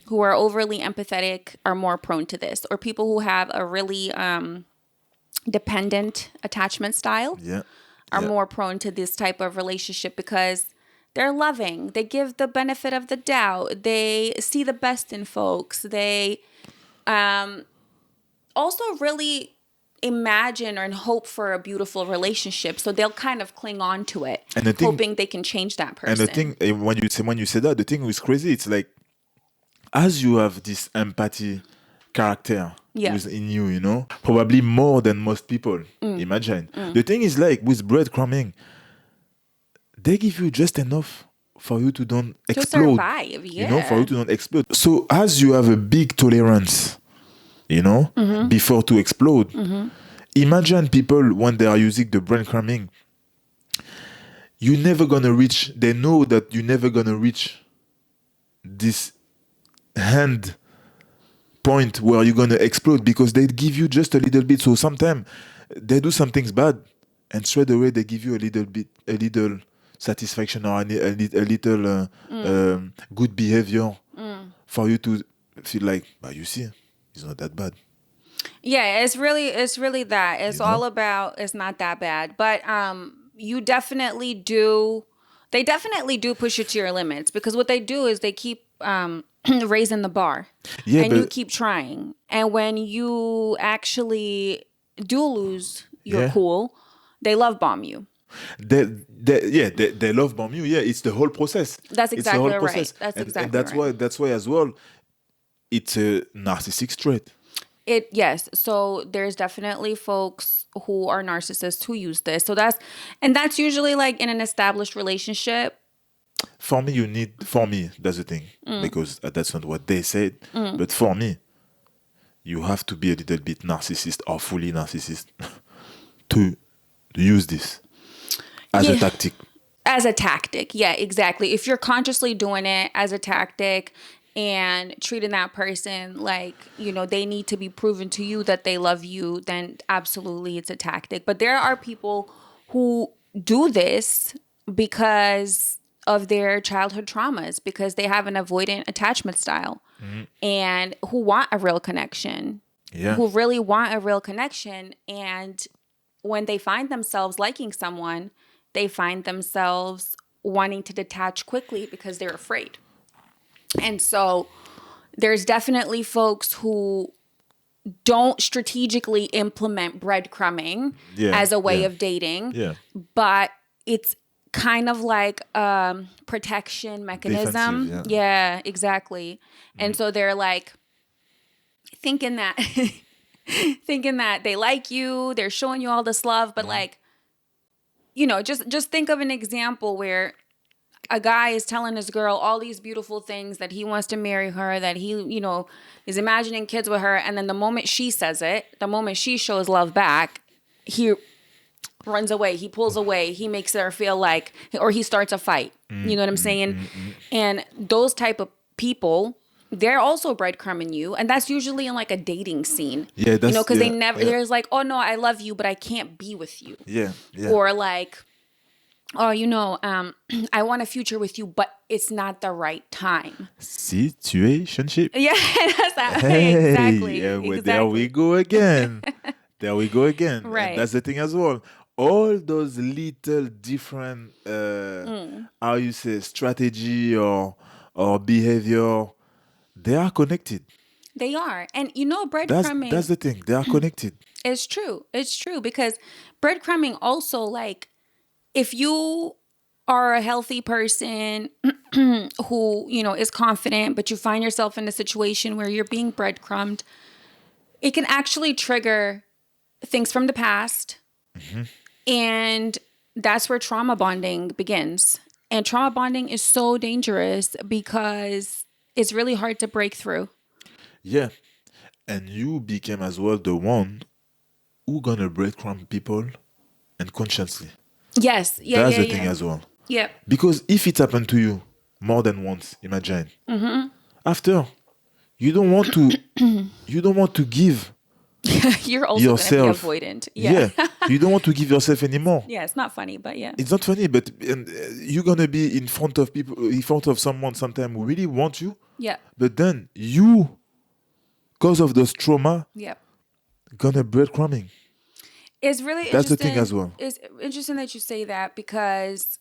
S1: who are overly empathetic, are more prone to this, or people who have a really dependent attachment style.
S2: Yeah.
S1: are
S2: Yeah.
S1: more prone to this type of relationship because they're loving. They give the benefit of the doubt. They see the best in folks. They also really imagine and hope for a beautiful relationship. So they'll kind of cling on to it,
S2: And the thing-
S1: hoping they can change that
S2: And
S1: person.
S2: the thing, when you say that, the thing is crazy. It's like, as you have this empathy character
S1: Yeah.
S2: within you, you know, probably more than most people imagine. The thing is, like with breadcrumbing, they give you just enough for you to don't
S1: To
S2: explode.
S1: survive,
S2: You know, for
S1: yeah.
S2: you to not explode. So as you have a big tolerance, you know, before to explode, imagine people when they are using the breadcrumbing, you're never gonna reach. They know that you're never gonna reach this hand point where you're gonna explode because they give you just a little bit. So sometimes they do some things bad, and straight away they give you a little bit, a little satisfaction or a little good behavior for you to feel like, but you see, it's not that bad.
S1: Yeah, it's really that. It's
S2: You know?
S1: all about it's not that bad. But you definitely do they definitely do push you to your limits because what they do is they keep raising the bar.
S2: Yeah,
S1: and you
S2: but
S1: keep trying. And when you actually do lose your
S2: Yeah.
S1: cool, they love bomb you.
S2: they love bomb you. Yeah, it's the whole process.
S1: That's
S2: It's the whole
S1: exactly right.
S2: process.
S1: That's
S2: And
S1: exactly
S2: that's
S1: right.
S2: why as well, it's a narcissistic trait.
S1: Yes. So there's definitely folks who are narcissists who use this. That's usually like in an established relationship.
S2: For me, that's the thing, because that's not what they said. But for me, you have to be a little bit narcissist or fully narcissist to use this as a
S1: Yeah.
S2: tactic.
S1: As a tactic. Yeah, exactly. If you're consciously doing it as a tactic and treating that person like, they need to be proven to you that they love you, then absolutely it's a tactic. But there are people who do this because of their childhood traumas, because they have an avoidant attachment style and who want a real connection,
S2: Yeah.
S1: who really want a real connection. And when they find themselves liking someone, they find themselves wanting to detach quickly because they're afraid. And so there's definitely folks who don't strategically implement breadcrumbing
S2: Yeah,
S1: as a way
S2: yeah.
S1: of dating,
S2: Yeah.
S1: but it's kind of like a protection mechanism.
S2: Defensive,
S1: Yeah, exactly. And so they're like thinking that thinking that they like you, they're showing you all this love, but like, just think of an example where a guy is telling his girl all these beautiful things, that he wants to marry her, that he, is imagining kids with her. And then the moment she says it, the moment she shows love back, he runs away, he pulls away, he makes her feel like, or he starts a fight. You know what I'm saying? And those type of people, they're also breadcrumbing you. And that's usually in like a dating scene.
S2: Yeah, that's
S1: because they
S2: yeah,
S1: never,
S2: yeah.
S1: there's like, oh no, I love you, but I can't be with you.
S2: Yeah, yeah.
S1: Or like, oh, I want a future with you, but it's not the right time.
S2: Situationship.
S1: Yeah, that's that.
S2: Hey,
S1: Exactly.
S2: yeah, well,
S1: Exactly.
S2: there we go again. There we go again.
S1: Right.
S2: And that's the thing as well. All those little different, how you say, strategy or behavior, they are connected.
S1: They are. And
S2: That's
S1: breadcrumbing
S2: the thing. They are connected.
S1: is true. It's true because breadcrumbing also, like, if you are a healthy person who, is confident, but you find yourself in a situation where you're being breadcrumbed, it can actually trigger things from the past. And that's where trauma bonding begins. And trauma bonding is so dangerous because it's really hard to break through.
S2: Yeah. And you became as well the one who gonna breadcrumb people unconsciously.
S1: Yes. Yeah.
S2: That's
S1: yeah,
S2: the
S1: yeah.
S2: thing as well.
S1: Yep.
S2: Because if it happened to you more than once, imagine. After, you don't want to give
S1: You're also going to be
S2: yourself.
S1: avoidant. Yeah.
S2: You don't want to give yourself anymore.
S1: Yeah, it's not funny, but yeah.
S2: It's not funny, but you're gonna be in front of people, in front of someone sometime who really want you.
S1: Yeah.
S2: But then you, because of those trauma,
S1: Yep.
S2: gonna breadcrumbing.
S1: It's really
S2: That's the
S1: interesting.
S2: thing as well.
S1: It's interesting that you say that because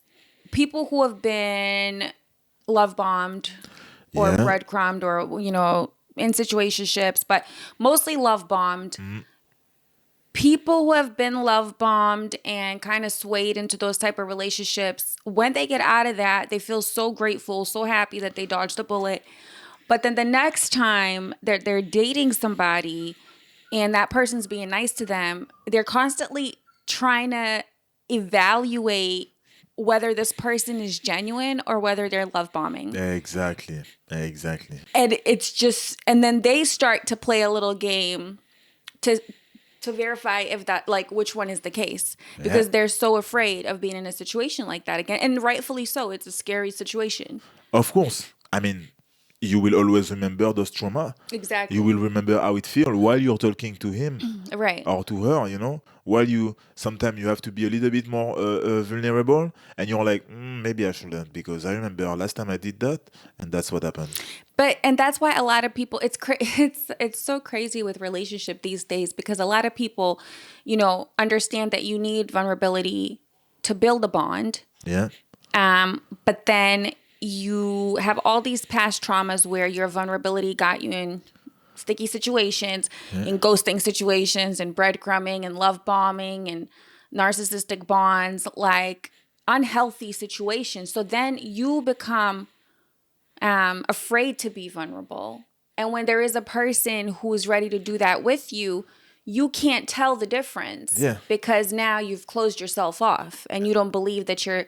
S1: people who have been love bombed or
S2: Yeah.
S1: breadcrumbed or, in situationships, but mostly love bombed. People who have been love bombed and kind of swayed into those type of relationships, when they get out of that, they feel so grateful, so happy that they dodged a bullet. But then the next time they're dating somebody and that person's being nice to them, they're constantly trying to evaluate whether this person is genuine or whether they're love bombing.
S2: Exactly. Exactly.
S1: And it's just, and then they start to play a little game to verify if that, like, which one is the case, because they're so afraid of being in a situation like that again, and rightfully so. It's a scary situation.
S2: Of course. I mean, you will always remember those trauma.
S1: Exactly.
S2: You will remember how it feels while you're talking to him
S1: Right.
S2: or to her, while sometimes you have to be a little bit more vulnerable, and you're like, maybe I shouldn't, because I remember last time I did that, and that's what happened.
S1: And that's why a lot of people, it's so crazy with relationship these days, because a lot of people, understand that you need vulnerability to build a bond.
S2: Yeah.
S1: But then you have all these past traumas where your vulnerability got you in sticky situations, in ghosting situations, and breadcrumbing, and love bombing, and narcissistic bonds, like unhealthy situations. So then you become afraid to be vulnerable. And when there is a person who is ready to do that with you, you can't tell the difference.
S2: Yeah.
S1: Because now you've closed yourself off and you don't believe that you're,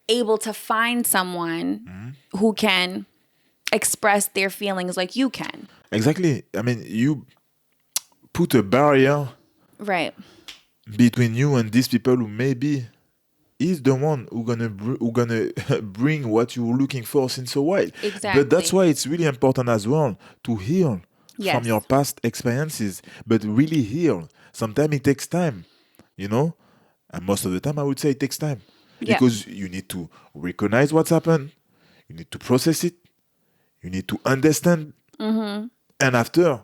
S1: able to find someone who can express their feelings like you can.
S2: Exactly. I mean, you put a barrier
S1: Right.
S2: between you and these people who maybe is the one who gonna bring what you're looking for since a while.
S1: Exactly.
S2: But that's why it's really important as well to heal
S1: Yes.
S2: from your past experiences. But really heal. Sometimes it takes time, and most of the time I would say it takes time,
S1: Yeah.
S2: because you need to recognize what's happened, you need to process it, you need to understand, and after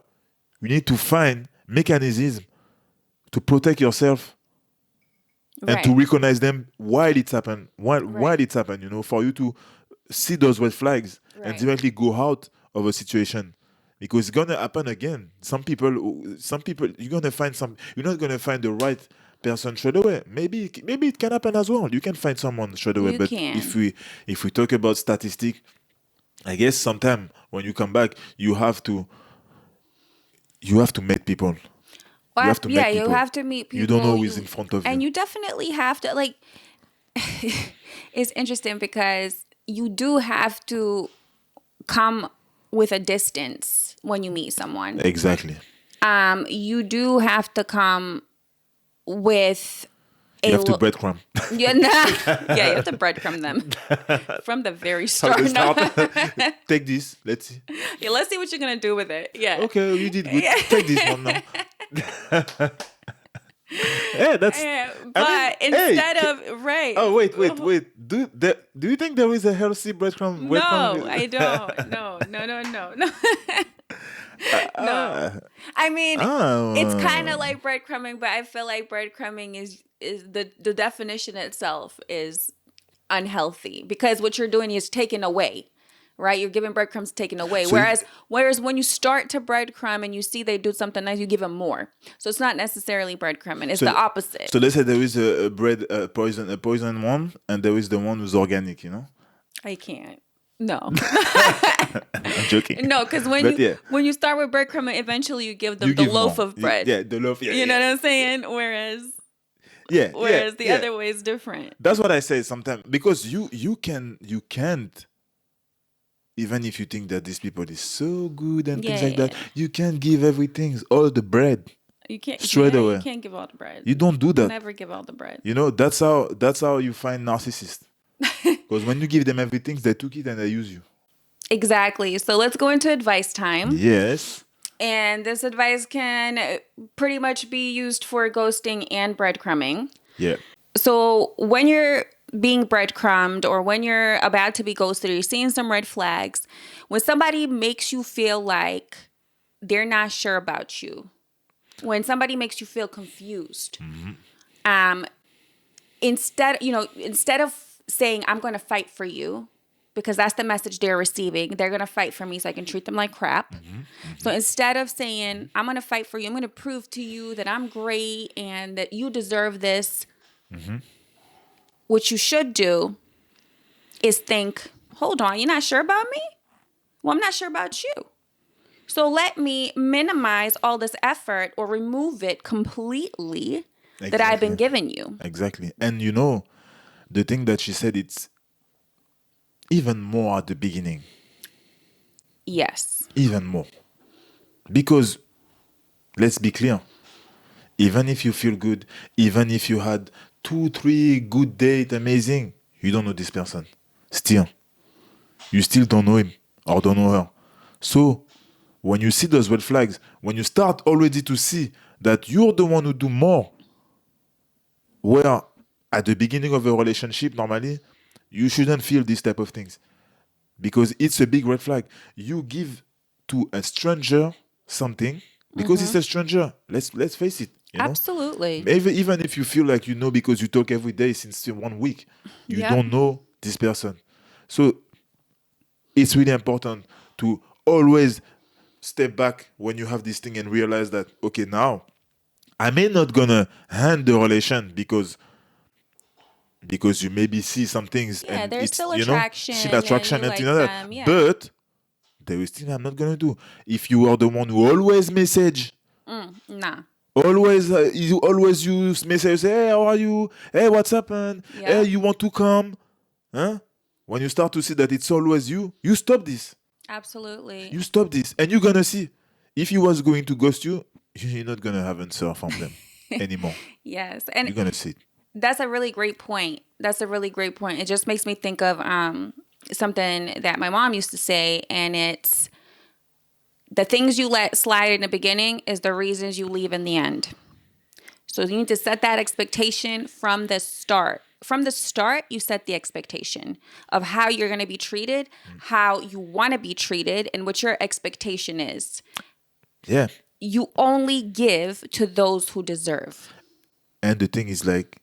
S2: you need to find mechanisms to protect yourself and to recognize them while it's happened, while it's happened, for you to see those red flags and directly go out of a situation, because it's gonna happen again. Some people, you're not gonna find the right person straight away. Maybe it can happen as well. You can find someone straight away, but if we talk about statistics, I guess sometime when you come back, you have to meet people.
S1: Well,
S2: You have to meet people.
S1: you have to meet people.
S2: You don't know who is in front of you.
S1: And you definitely have to, like, it's interesting because you do have to come with a distance when you meet someone.
S2: Exactly.
S1: You do have to come with
S2: You have to breadcrumb.
S1: you have to breadcrumb them from the very start.
S2: Take this. Let's see.
S1: Yeah, let's see what you're gonna do with it. Yeah.
S2: Okay, you did good. Take this one now. Yeah, that's.
S1: But instead of right.
S2: Oh wait. Do you think there is a healthy breadcrumb?
S1: No, I don't. No. No. I mean, it's kind of like breadcrumbing, but I feel like breadcrumbing is the definition itself is unhealthy, because what you're doing is taking away, right? You're giving breadcrumbs, taking away.
S2: So
S1: whereas when you start to breadcrumb and you see they do something nice, you give them more. So it's not necessarily breadcrumbing. It's the opposite.
S2: So let's say there is a poison one, and there is the one who's organic.
S1: I can't. No.
S2: I'm joking.
S1: No, because when you start with breadcrumbing, eventually you give them the loaf of bread.
S2: The loaf. Yeah,
S1: you know what I'm saying? Whereas the other way is different.
S2: That's what I say sometimes, because you can't, even if you think that these people is so good and things like that, you can't give everything, all the bread.
S1: You can't
S2: straight away.
S1: You can't give all the bread.
S2: You don't do that.
S1: Never give all the bread.
S2: That's how you find narcissists. Because when you give them everything, they took it and they use you.
S1: Exactly. So let's go into advice time.
S2: Yes.
S1: And this advice can pretty much be used for ghosting and breadcrumbing.
S2: Yeah.
S1: So when you're being breadcrumbed or when you're about to be ghosted or you're seeing some red flags, when somebody makes you feel like they're not sure about you, when somebody makes you feel confused, instead of saying, I'm going to fight for you, because that's the message they're receiving. They're going to fight for me so I can treat them like crap. So instead of saying, I'm going to fight for you, I'm going to prove to you that I'm great and that you deserve this, what you should do is think, hold on, you're not sure about me? Well, I'm not sure about you. So let me minimize all this effort or remove it completely that I've been giving you.
S2: Exactly. And you know, the thing that she said, it's even more at the beginning.
S1: Yes.
S2: Even more. Because, let's be clear, even if you feel good, even if you had 2-3 good dates, amazing, you don't know this person. Still. You still don't know him or don't know her. So, when you see those red flags, when you start already to see that you're the one who do more, where at the beginning of a relationship, normally, you shouldn't feel these type of things. Because it's a big red flag. You give to a stranger something because it's a stranger. Let's face it. You know?
S1: Absolutely.
S2: Even if you feel like you know because you talk every day since 1 week, you don't know this person. So it's really important to always step back when you have this thing and realize that, okay, now I may not gonna hand the relation because you maybe see some things and
S1: there's
S2: it's,
S1: still
S2: you know,
S1: attraction.
S2: still attraction
S1: And you
S2: and things
S1: like
S2: like
S1: them.
S2: that.
S1: Yeah.
S2: But there is thing I'm not gonna do. If you are the one who always message,
S1: Nah.
S2: you always use message, say, hey, how are you? Hey, what's happened?
S1: Yeah.
S2: Hey, you want to come? Huh? When you start to see that it's always you stop this.
S1: Absolutely.
S2: You stop this, and you're gonna see. If he was going to ghost you, you're not gonna have answer from them anymore.
S1: Yes. And
S2: You're gonna see it.
S1: that's a really great point. It just makes me think of something that my mom used to say, and it's the things you let slide in the beginning is the reasons you leave in the end. So you need to set that expectation from the start. From the start, you set the expectation of how you're going to be treated, how you want to be treated, and what your expectation is.
S2: Yeah.
S1: You only give to those who deserve.
S2: And the thing is, like,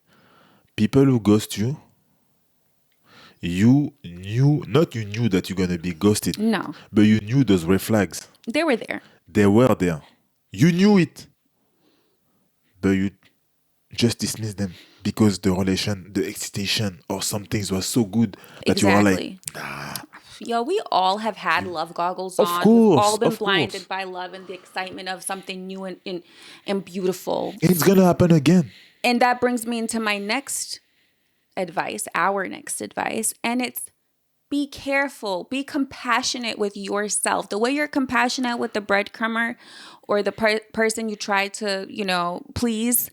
S2: people who ghost you, you knew that you're gonna be ghosted.
S1: No.
S2: But you knew those red flags.
S1: They were there.
S2: They were there. You knew it. But you just dismissed them because the relation, the excitation or some things was so good that you were like,
S1: Yo, we all have had love goggles
S2: Of
S1: on.
S2: course,
S1: We've all been
S2: of
S1: blinded
S2: course.
S1: by love and the excitement of something new and beautiful.
S2: it's gonna happen again.
S1: And that brings me into my next advice, our next advice, and it's be careful, be compassionate with yourself. The way you're compassionate with the breadcrumber or the person you try to, please,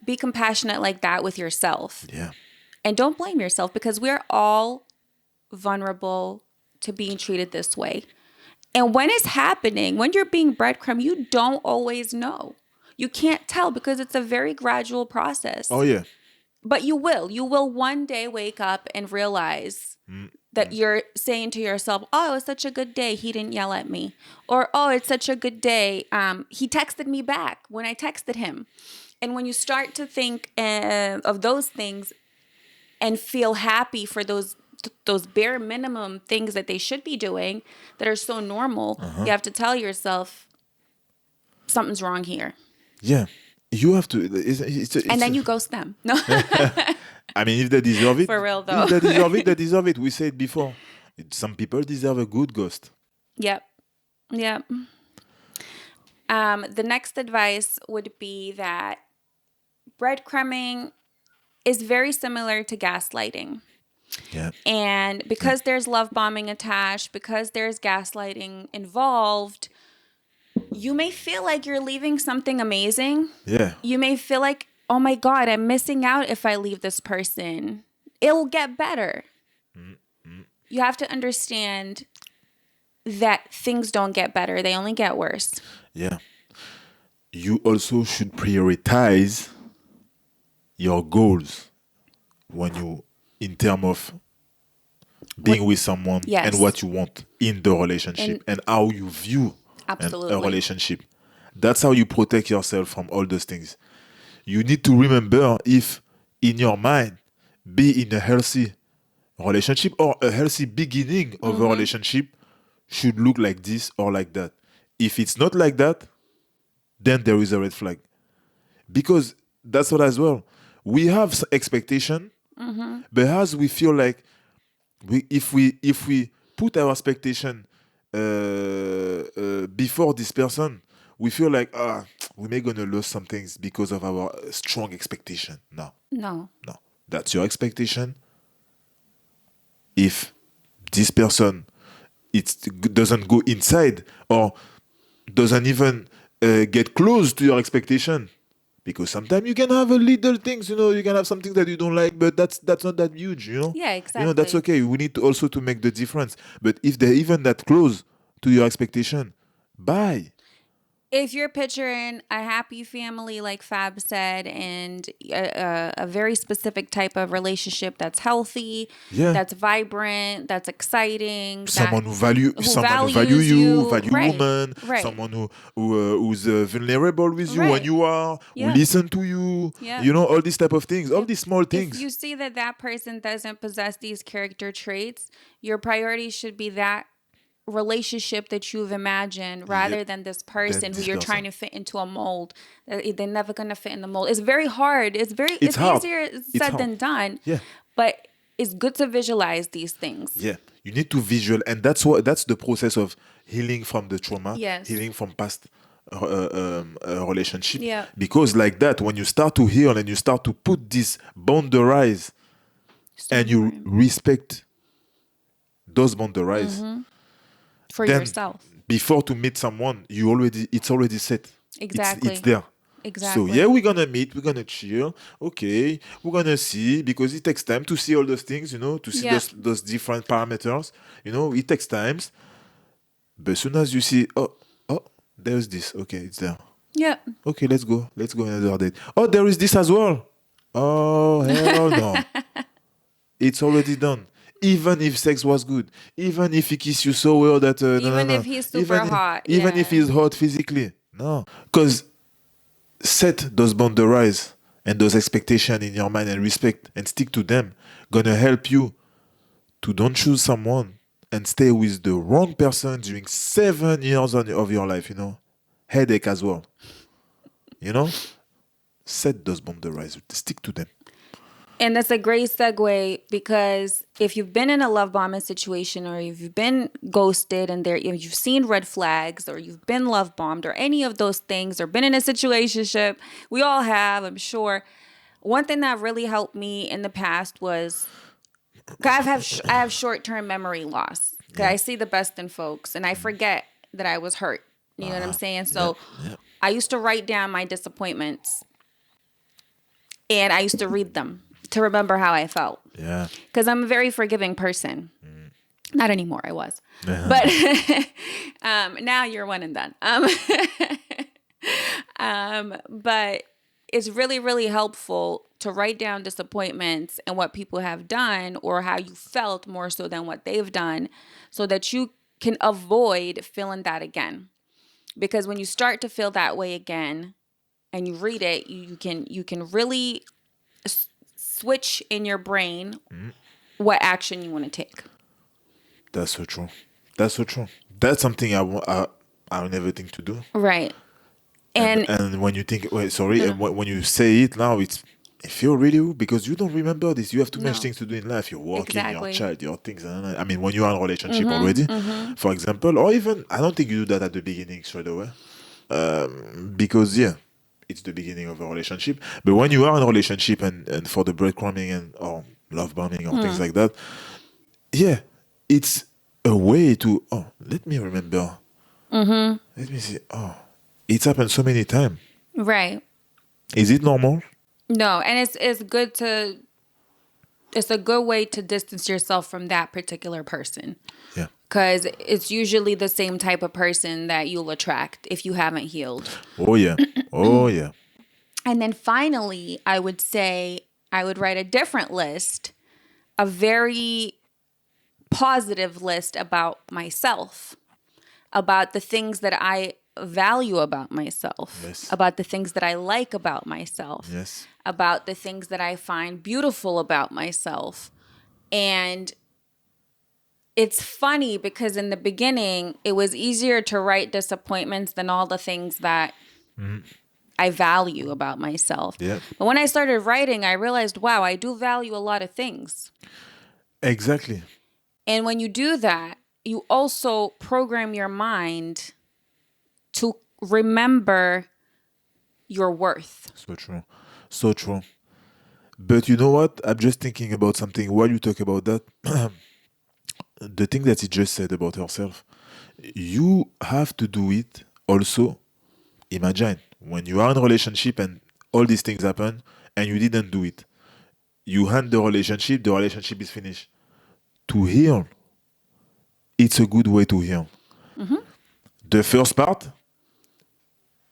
S1: be compassionate like that with yourself.
S2: Yeah.
S1: And don't blame yourself because we're all vulnerable to being treated this way. And when it's happening, when you're being breadcrumb, you don't always know. You can't tell because it's a very gradual process.
S2: Oh yeah.
S1: But you will. You will one day wake up and realize that you're saying to yourself, oh, it's such a good day. He didn't yell at me. Or, oh, it's such a good day. He texted me back when I texted him. And when you start to think of those things and feel happy for those bare minimum things that they should be doing that are so normal, you have to tell yourself something's wrong here.
S2: Yeah. You have to.
S1: And then you ghost them. No.
S2: I mean, if they deserve it.
S1: For real, though.
S2: If they deserve it, they deserve it. We said before. Some people deserve a good ghost.
S1: Yep. The next advice would be that breadcrumbing is very similar to gaslighting.
S2: Yeah.
S1: And because there's love bombing attached, because there's gaslighting involved, you may feel like you're leaving something amazing.
S2: Yeah.
S1: You may feel like, oh my God, I'm missing out if I leave this person. It'll get better. You have to understand that things don't get better. They only get worse.
S2: Yeah. You also should prioritize your goals when you, in terms of being with someone and what you want in the relationship and how you view a
S1: Absolutely.
S2: relationship. That's how you protect yourself from all those things. You need to remember if in your mind, be in a healthy relationship or a healthy beginning of a relationship should look like this or like that. If it's not like that, then there is a red flag. Because that's what as well. We have expectation, but as we feel like if we put our expectation before this person, we feel like we may gonna lose some things because of our strong expectation. No,
S1: No.
S2: no, that's your expectation. If this person it doesn't go inside or doesn't even get close to your expectation, because sometimes you can have a little things, you can have something that you don't like, but that's not that huge,
S1: Yeah,
S2: that's
S1: exactly.
S2: okay. We need to also to make the difference. But if they're even that close to your expectation, bye.
S1: If you're picturing a happy family, like Fab said, and a very specific type of relationship that's healthy,
S2: Yeah,
S1: that's vibrant, that's exciting, that who
S2: someone who value
S1: values
S2: you,
S1: you,
S2: value
S1: right,
S2: woman,
S1: right,
S2: someone who's vulnerable with you when
S1: right.
S2: you are, who
S1: Yep,
S2: listen to you,
S1: yep.
S2: all these type of things, all
S1: If
S2: these small
S1: if
S2: things.
S1: you see that that person doesn't possess these character traits, your priority should be that relationship that you've imagined
S2: Yep.
S1: rather than this
S2: Then
S1: person who
S2: this
S1: you're trying
S2: person.
S1: to fit into a mold. They're never going to fit in the mold. It's very hard.
S2: It's
S1: It's
S2: hard.
S1: easier
S2: It's
S1: said
S2: hard.
S1: than done,
S2: Yeah.
S1: but it's good to visualize these things.
S2: Yeah, you need to visual, and that's the process of healing from the trauma,
S1: Yes.
S2: healing from past relationship.
S1: Yeah.
S2: Because like that, when you start to heal and you start to put these boundaries
S1: So
S2: and you
S1: important
S2: respect those boundaries,
S1: for
S2: then
S1: yourself.
S2: before to meet someone, it's already set. It's
S1: Exactly.
S2: there. So yeah,
S1: Exactly.
S2: we're gonna meet, we're gonna chill. Okay, we're gonna see, because it takes time to see all those things, to see
S1: Yeah.
S2: those different parameters. It takes times. But as soon as you see, oh, there's this. Okay, it's there.
S1: Yeah.
S2: Okay, let's go. Let's go another date. Oh, there is this as well. Oh, hell no. It's already done. Even if sex was good, even if he kissed you so well that no, no,
S1: Even if
S2: no.
S1: he's super
S2: Even
S1: hot.
S2: even if
S1: Yeah.
S2: he's hot physically, no. Because set those boundaries and those expectations in your mind and respect and stick to them. Gonna help you to don't choose someone and stay with the wrong person during 7 years of your life, Headache as well, you know? Set those boundaries, stick to them.
S1: And that's a great segue, because if you've been in a love bombing situation, or if you've been ghosted and if you've seen red flags, or you've been love bombed, or any of those things, or been in a situationship, we all have, I'm sure. One thing that really helped me in the past was, 'cause I have short-term memory loss. 'Cause
S2: Yeah.
S1: I see the best in folks and I forget that I was hurt. You know what I'm saying?
S2: Yeah.
S1: So
S2: Yeah.
S1: I used to write down my disappointments and I used to read them to remember how I felt.
S2: Yeah.
S1: Because I'm a very forgiving person. Not anymore, I was.
S2: Yeah.
S1: But now you're one and done. But it's really, really helpful to write down disappointments and what people have done, or how you felt more so than what they've done, so that you can avoid feeling that again. Because when you start to feel that way again and you read it, you can really switch in your brain what action you want to take.
S2: That's so true. That's so true. That's something I'll never think to do.
S1: Right.
S2: And
S1: And
S2: and when you think, wait, sorry,
S1: no,
S2: and
S1: no,
S2: when you say it now, it feel really weird because you don't remember this. You have too much
S1: no,
S2: things to do in life. You're working, your
S1: exactly.
S2: child, your things. I mean, when you are in a relationship already, for example, or even I don't think you do that at the beginning straight away, because yeah, it's the beginning of a relationship. But when you are in a relationship and for the breadcrumbing and or love bombing or things like that, yeah, it's a way to let me remember. Let me see. It's happened so many times.
S1: Right.
S2: Is it normal?
S1: No, and it's a good way to distance yourself from that particular person,
S2: Yeah.
S1: because it's usually the same type of person that you'll attract if you haven't healed.
S2: Oh yeah. Oh yeah.
S1: And then finally, I would say I would write a different list, a very positive list about myself, about the things that I value about myself,
S2: Yes.
S1: about the things that I like about myself,
S2: Yes.
S1: about the things that I find beautiful about myself. And it's funny because in the beginning, it was easier to write disappointments than all the things that I value about myself.
S2: Yeah.
S1: But when I started writing, I realized, wow, I do value a lot of things.
S2: Exactly.
S1: And when you do that, you also program your mind to remember your worth.
S2: So true. So true. But you know what? I'm just thinking about something while you talk about that. The thing that he just said about herself, you have to do it also. Imagine when you are in a relationship and all these things happen and you didn't do it. You end the relationship is finished. To heal, it's a good way to heal. The first part,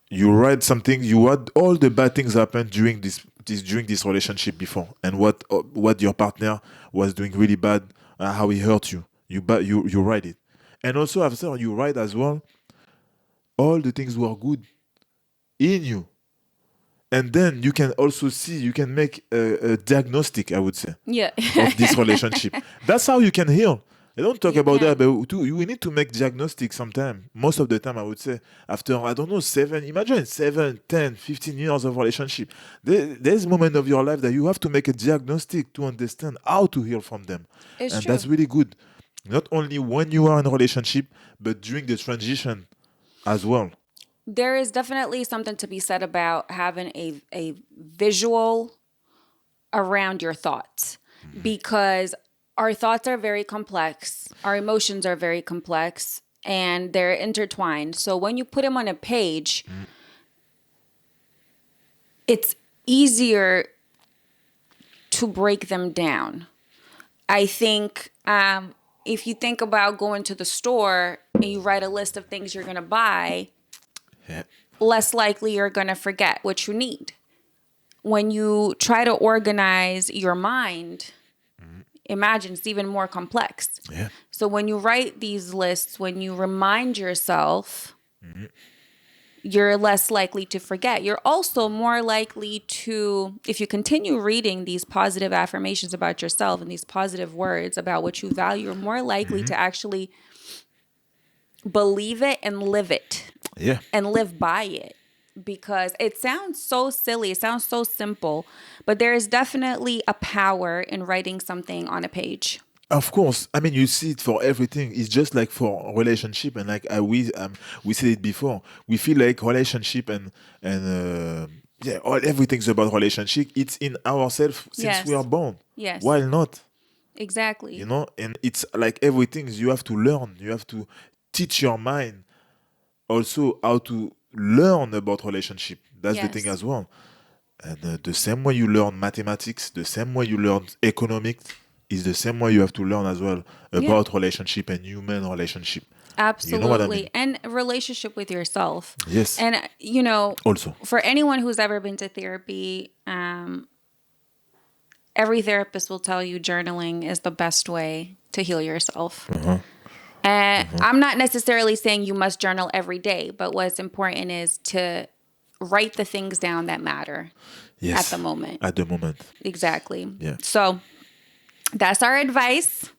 S2: you write something, you had all the bad things happen during this relationship before, and what your partner was doing really bad, how he hurt you. You write it, and also after you write as well all the things were good in you, and then you can also see, you can make a diagnostic, I would say,
S1: Yeah.
S2: of this relationship. That's how you can heal. I don't talk
S1: You
S2: about that,
S1: can.
S2: but we need to make diagnostic sometime. Most of the time, I would say, after, I don't know, imagine 7, 10, 15 years of relationship. There's a moment of your life that you have to make a diagnostic to understand how to heal from them.
S1: It's
S2: And
S1: true.
S2: that's really good. Not only when you are in a relationship, but during the transition as well.
S1: There is definitely something to be said about having a visual around your thoughts, because our thoughts are very complex, our emotions are very complex, and they're intertwined. So when you put them on a page, it's easier to break them down. I think if you think about going to the store and you write a list of things you're going to buy,
S2: Yeah.
S1: less likely you're going to forget what you need. When you try to organize your mind, imagine it's even more complex.
S2: Yeah.
S1: So when you write these lists, when you remind yourself, you're less likely to forget. You're also more likely to, if you continue reading these positive affirmations about yourself and these positive words about what you value, you're more likely to actually believe it and live it
S2: Yeah.
S1: and live by it. Because it sounds so silly, it sounds so simple, but there is definitely a power in writing something on a page.
S2: Of course, I mean you see it for everything. It's just like for relationship, and like we said it before. We feel like relationship and yeah, everything's about relationship. It's in ourselves since we are
S1: Yes.
S2: born.
S1: Yes.
S2: Why not?
S1: Exactly.
S2: You know, and it's like everything you have to learn. You have to teach your mind also how to learn about relationship. That's the thing
S1: Yes.
S2: as well. And the same way you learn mathematics, the same way you learn economics, is the same way you have to learn as well
S1: Yeah.
S2: about relationship and human relationship. You know what I mean?
S1: Absolutely. And a relationship with yourself.
S2: Yes.
S1: And,
S2: Also.
S1: for anyone who's ever been to therapy, every therapist will tell you journaling is the best way to heal yourself. And I'm not necessarily saying you must journal every day, but what's important is to write the things down that matter
S2: Yes.
S1: at the moment.
S2: At the moment.
S1: Exactly.
S2: Yeah.
S1: So that's our advice.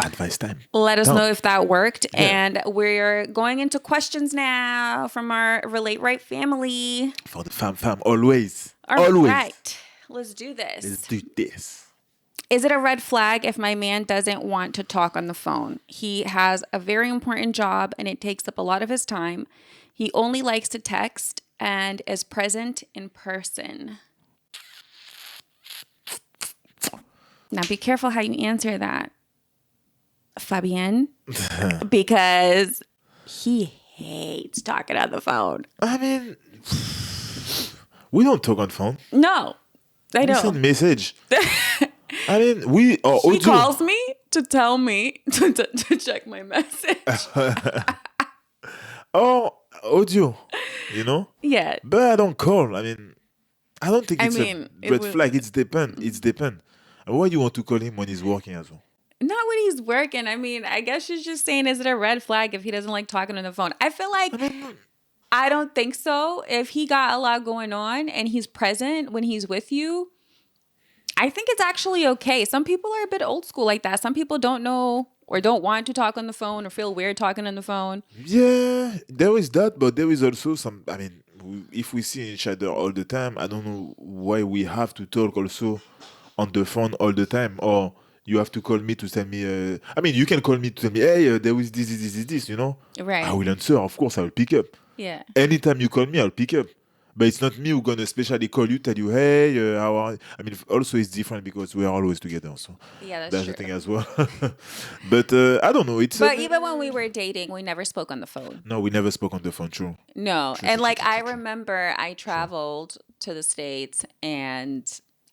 S2: Advice time.
S1: Let us
S2: Done.
S1: know if that worked.
S2: Yeah.
S1: And we're going into questions now from our Relate Right family.
S2: For the fam, always.
S1: All
S2: Always.
S1: right. Let's do this.
S2: Let's do this.
S1: Is it a red flag if my man doesn't want to talk on the phone? He has a very important job and it takes up a lot of his time. He only likes to text and is present in person. Now be careful how you answer that, Fabienne, because he hates talking on the phone.
S2: I mean, we don't talk on phone.
S1: No, I
S2: We send
S1: don't.
S2: message. I mean, we or
S1: He
S2: audio.
S1: calls me to tell me to check my message.
S2: Or audio, you know?
S1: Yeah.
S2: But I don't call. I mean, I don't think
S1: I
S2: it's
S1: mean,
S2: a
S1: it
S2: red
S1: would-
S2: flag. It's depend. It's depend. And why you want to call him when he's working as well?
S1: Not when he's working. I mean, I guess she's just saying, is it a red flag if he doesn't like talking on the phone? I feel like
S2: I mean,
S1: I don't think so. If he got a lot going on and he's present when he's with you, I think it's actually okay. Some people are a bit old school like that. Some people don't know or don't want to talk on the phone or feel weird talking on the phone.
S2: Yeah, there is that, but there is also some. I mean, if we see each other all the time, I don't know why we have to talk also on the phone all the time, or you have to call me to tell me. I mean, you can call me to tell me, hey, there is this. You know, I
S1: Right.
S2: will answer. Of course, I will pick up.
S1: Yeah.
S2: Anytime you call me, I'll pick up. But it's not me who gonna specially call you, tell you, hey, how are you? I mean, also it's different because we are always together. So
S1: Yeah, that's
S2: that's the
S1: true.
S2: thing as well. But I don't know. It's
S1: But even when we were dating, we never spoke on the phone.
S2: no, we never spoke on the phone. True.
S1: No.
S2: True,
S1: And
S2: true, true,
S1: like
S2: true,
S1: I
S2: true, true.
S1: remember I traveled to the States and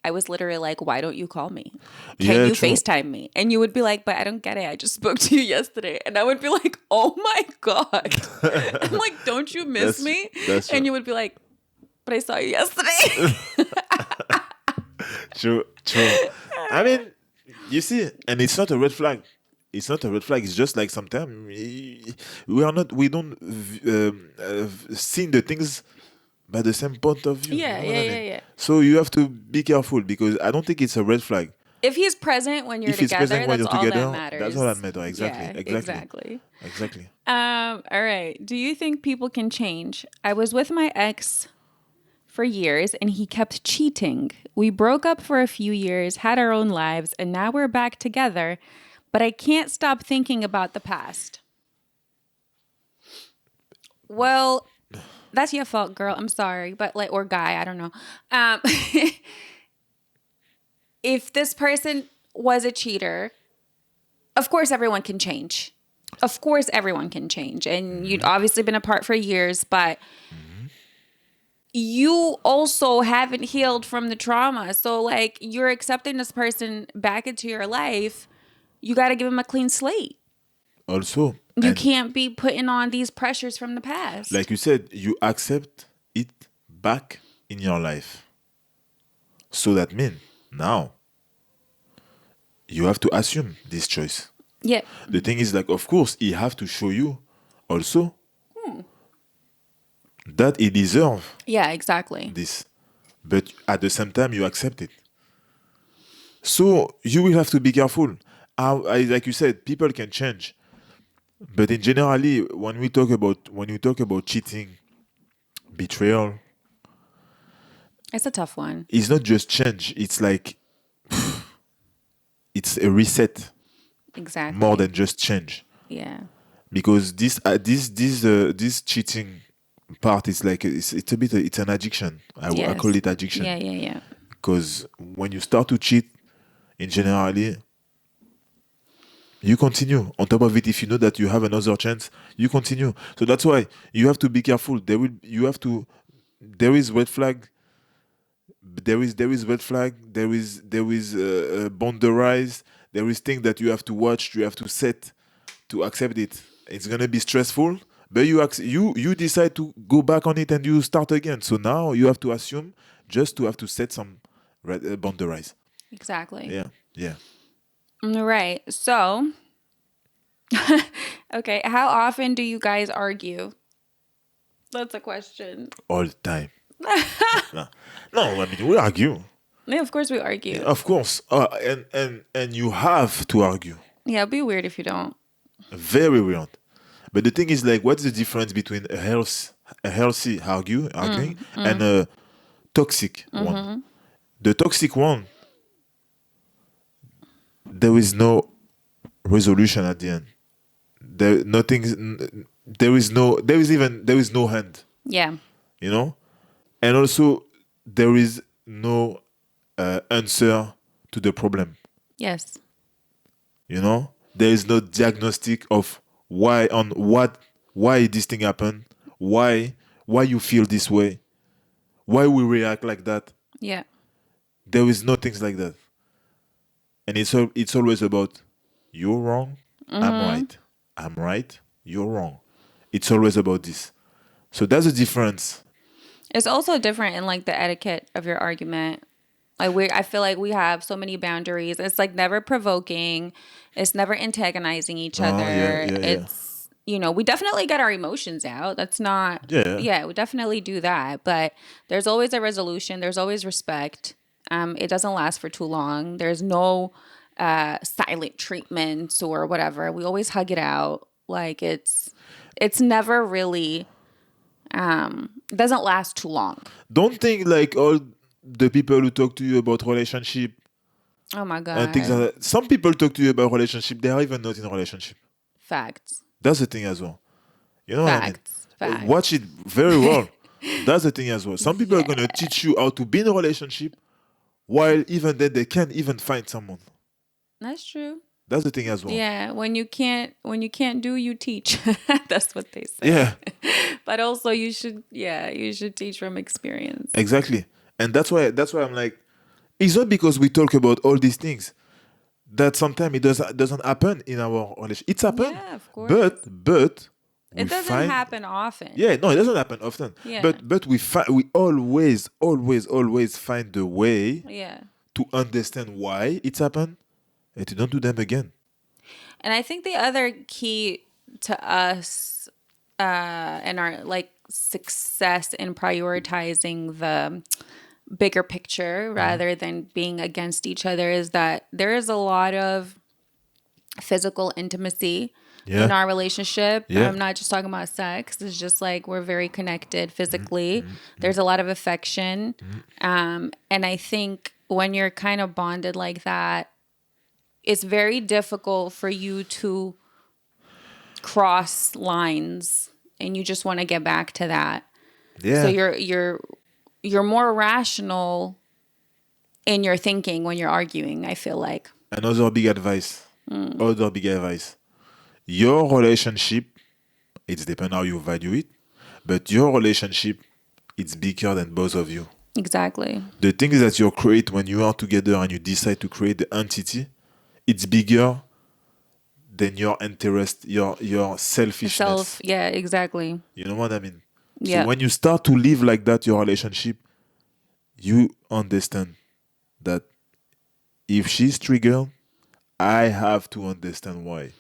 S1: I was literally like, why don't you call me? Can
S2: Yeah,
S1: you
S2: true.
S1: FaceTime me? And you would be like, but I don't get it. I just spoke to you yesterday. And I would be like, oh my God. I'm like, don't you miss
S2: That's
S1: me?
S2: that's true.
S1: And you would be like, but I saw you yesterday.
S2: True, true. I mean, you see, and it's not a red flag. It's not a red flag. It's just like sometimes we don't see the things by the same point of view. You
S1: Yeah,
S2: know what
S1: yeah,
S2: I
S1: yeah,
S2: mean?
S1: yeah.
S2: So you have to be careful because I don't think it's a red flag.
S1: If he's present when you're
S2: If it's present
S1: together,
S2: when
S1: that's
S2: you're
S1: all that
S2: together, that's all that
S1: matters.
S2: matters. Exactly,
S1: Yeah,
S2: exactly,
S1: exactly.
S2: exactly.
S1: All right. Do you think people can change? I was with my ex for years and he kept cheating. We broke up for a few years, had our own lives, and now we're back together, but I can't stop thinking about the past. Well, that's your fault, girl. I'm sorry, but like, or guy, I don't know. Um, if this person was a cheater, of course everyone can change. Of course everyone can change. And you'd obviously been apart for years, but you also haven't healed from the trauma. So like you're accepting this person back into your life, you got to give him a clean slate.
S2: Also,
S1: You
S2: and
S1: can't be putting on these pressures from the past.
S2: like you said, you accept it back in your life. So that means now you have to assume this choice.
S1: Yeah.
S2: The thing is, like, of course, he have to show you also that he deserve
S1: Yeah, exactly.
S2: this, but at the same time, you accept it. So you will have to be careful. Like you said, people can change, but in generally, when you talk about cheating, betrayal,
S1: It's a tough one.
S2: it's not just change. It's like it's a reset more
S1: Exactly.
S2: than just change.
S1: Yeah.
S2: Because this cheating part is like it's a bit it's an addiction. I call
S1: Yes.
S2: it addiction
S1: Yeah, yeah, yeah.
S2: because when you start to cheat, in generally, you continue. On top of it, if you know that you have another chance, you continue. So that's why you have to be careful. There is red flag. There is red flag. There is boundaries. There is things that you have to watch. You have to set to accept it. It's gonna be stressful, but you decide to go back on it and you start again. So now you have to assume just to have to set some boundaries.
S1: Exactly.
S2: Yeah, yeah.
S1: Right. So, okay, how often do you guys argue? That's a question.
S2: All the time. No, no. I mean we argue.
S1: Yeah, of course we
S2: Yeah,
S1: argue.
S2: of course, and you have to argue.
S1: Yeah, it'd be weird if you don't.
S2: Very weird. But the thing is, like, what's the difference between a healthy arguing, and a toxic one? The toxic one, there is no resolution at the end. There nothing. There is no hand.
S1: Yeah.
S2: You know, and also there is no answer to the problem.
S1: Yes.
S2: You know, there is no diagnostic of why this thing happened, why you feel this way, why we react like that.
S1: Yeah.
S2: There is no things like that, and it's always about you're wrong, I'm right, I'm right, you're wrong. It's always about this. So that's the difference.
S1: It's also different in like the etiquette of your argument. Like I feel like we have so many boundaries. It's like never provoking. It's never antagonizing each
S2: Oh yeah,
S1: other.
S2: yeah, yeah.
S1: It's we definitely get our emotions out. That's not,
S2: Yeah.
S1: yeah, we definitely do that. But there's always a resolution. There's always respect. It doesn't last for too long. There's no silent treatments or whatever. We always hug it out. Like it's never really, it doesn't last too long.
S2: Don't think like all the people who talk to you about relationship
S1: Oh my
S2: and things like
S1: God.
S2: that. Some people talk to you about relationship, they are even not in a relationship.
S1: Facts.
S2: That's the thing as well. You know what I mean?
S1: Facts. Facts.
S2: Watch it very well. That's the thing as well. Some people are
S1: Yeah.
S2: gonna teach you how to be in a relationship, while even then they can't even find someone.
S1: That's true.
S2: That's the thing as well.
S1: Yeah, when you can't do, you teach. That's what they say.
S2: Yeah,
S1: But also you should teach from experience.
S2: exactly. And that's why I'm like, it's not because we talk about all these things that sometimes it doesn't happen in our relationship. It's happened.
S1: Yeah, of course.
S2: But we
S1: It doesn't
S2: find,
S1: happen often.
S2: yeah, no, it doesn't happen often.
S1: Yeah.
S2: But we always find the way
S1: Yeah.
S2: to understand why it's happened and to don't do them again.
S1: And I think the other key to us and our like success in prioritizing the bigger picture rather than being against each other is that there is a lot of physical intimacy in our relationship.
S2: Yeah.
S1: I'm not just talking about sex. It's just like we're very connected physically. There's a lot of affection. And I think when you're kind of bonded like that, it's very difficult for you to cross lines and you just want to get back to that.
S2: Yeah.
S1: So you're more rational in your thinking when you're arguing, I feel like.
S2: Another big advice. Other big advice. Your relationship, it's depend how you value it, but your relationship, it's bigger than both of you.
S1: Exactly.
S2: The things that you create when you are together and you decide to create the entity, it's bigger than your interest, your selfishness.
S1: Yeah, exactly.
S2: You know what I mean?
S1: Yeah.
S2: So when you start to live like that, your relationship, you understand that if she's triggered, I have to understand why.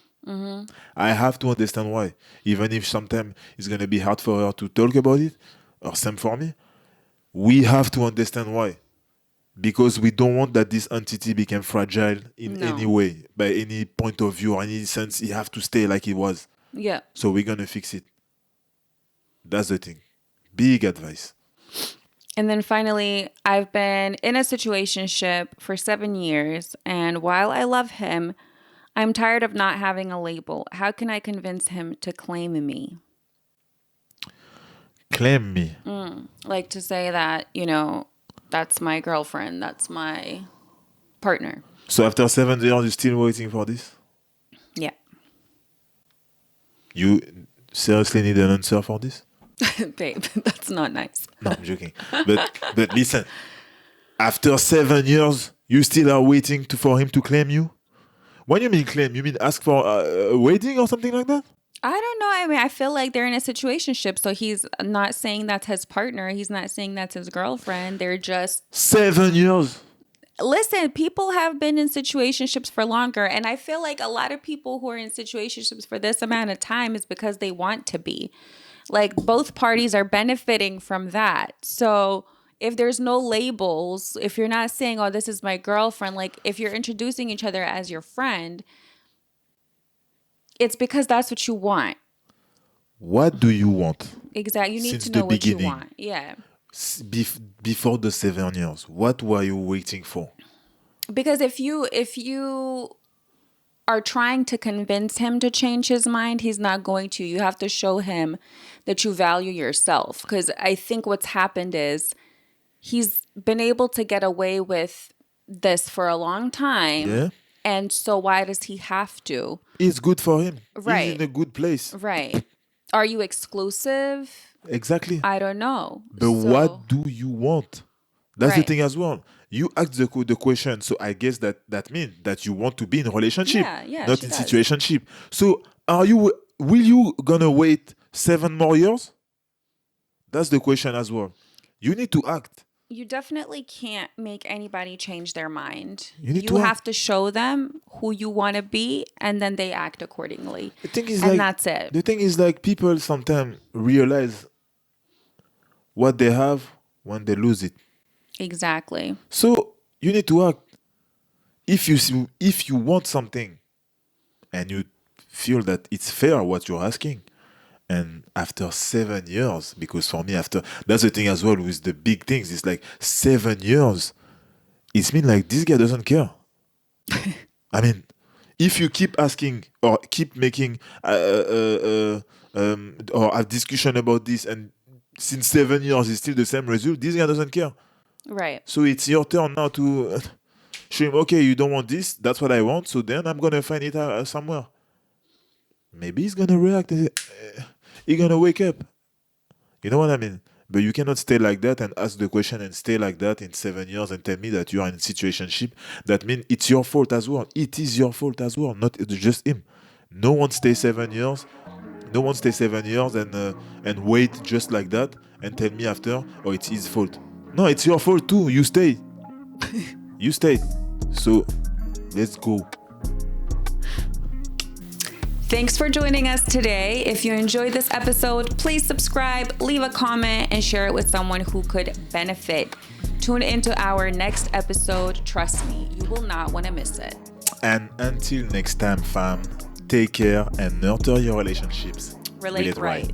S2: I have to understand why. Even if sometimes it's going to be hard for her to talk about it, or same for me, we have to understand why. Because we don't want that this entity become fragile in
S1: No.
S2: any way, by any point of view or any sense. It have to stay like it was.
S1: Yeah.
S2: So we're going to fix it. That's the thing. Big advice.
S1: And then finally, I've been in a situationship for 7 years, and while I love him, I'm tired of not having a label. How can I convince him to claim me?
S2: Claim me.
S1: Like to say that, that's my girlfriend, that's my partner.
S2: So after 7 years, you're still waiting for this?
S1: Yeah.
S2: You seriously need an answer for this?
S1: Babe, that's not nice.
S2: No, I'm joking. But listen, after 7 years, you still are waiting for him to claim you? When you mean claim, you mean ask for a wedding or something like that?
S1: I don't know. I mean, I feel like they're in a situationship, so he's not saying that's his partner. He's not saying that's his girlfriend. They're just...
S2: 7 years.
S1: Listen, people have been in situationships for longer, and I feel like a lot of people who are in situationships for this amount of time is because they want to be. Like, both parties are benefiting from that. So if there's no labels, if you're not saying, oh, this is my girlfriend, like if you're introducing each other as your friend, it's because that's what you want.
S2: What do you want?
S1: Exactly. You need
S2: Since
S1: to
S2: the
S1: know what you
S2: beginning.
S1: want. Yeah.
S2: Before the 7 years, what were you waiting for?
S1: Because if you are trying to convince him to change his mind, he's not going to. You have to show him that you value yourself. Because I think what's happened is he's been able to get away with this for a long time.
S2: Yeah.
S1: And so why does he have to?
S2: It's good for him.
S1: Right.
S2: He's in a good place.
S1: Right. Are you exclusive?
S2: Exactly.
S1: I don't know.
S2: But what do you want? That's the
S1: Right.
S2: thing as well. You ask the question, so I guess that means that you want to be in a relationship,
S1: Yeah,
S2: not
S1: she
S2: in
S1: does.
S2: situationship. So will you gonna wait 7 more years? That's the question as well. You need to act.
S1: You definitely can't make anybody change their mind.
S2: You need
S1: You
S2: to
S1: have
S2: act.
S1: to show them who you want to be, and then they act accordingly.
S2: The thing is
S1: And
S2: like
S1: that's it.
S2: the thing is like people sometimes realize what they have when they lose it.
S1: Exactly.
S2: So you need to act. If you want something and you feel that it's fair what you're asking, and after 7 years, because for me after that's the thing as well with the big things, it's like 7 years. It's mean like this guy doesn't care. I mean, if you keep asking or keep making or have discussion about this, and since 7 years it's still the same result, this guy doesn't care.
S1: Right.
S2: So it's your turn now to show him, okay, you don't want this, that's what I want, so then I'm gonna find it somewhere. Maybe he's gonna react. He's gonna wake up. You know what I mean? But you cannot stay like that and ask the question and stay like that in 7 years and tell me that you are in a situationship. That means it's your fault as well. It is your fault as well, not just him. No one stays 7 years. No one stays 7 years and wait just like that and tell me after, oh, it's his fault. No, it's your fault too. You stay. You stay. So let's go.
S1: Thanks for joining us today. If you enjoyed this episode, please subscribe, leave a comment, and share it with someone who could benefit. Tune into our next episode. Trust me, you will not want to miss it.
S2: And until next time, fam, take care and nurture your relationships.
S1: Relate right.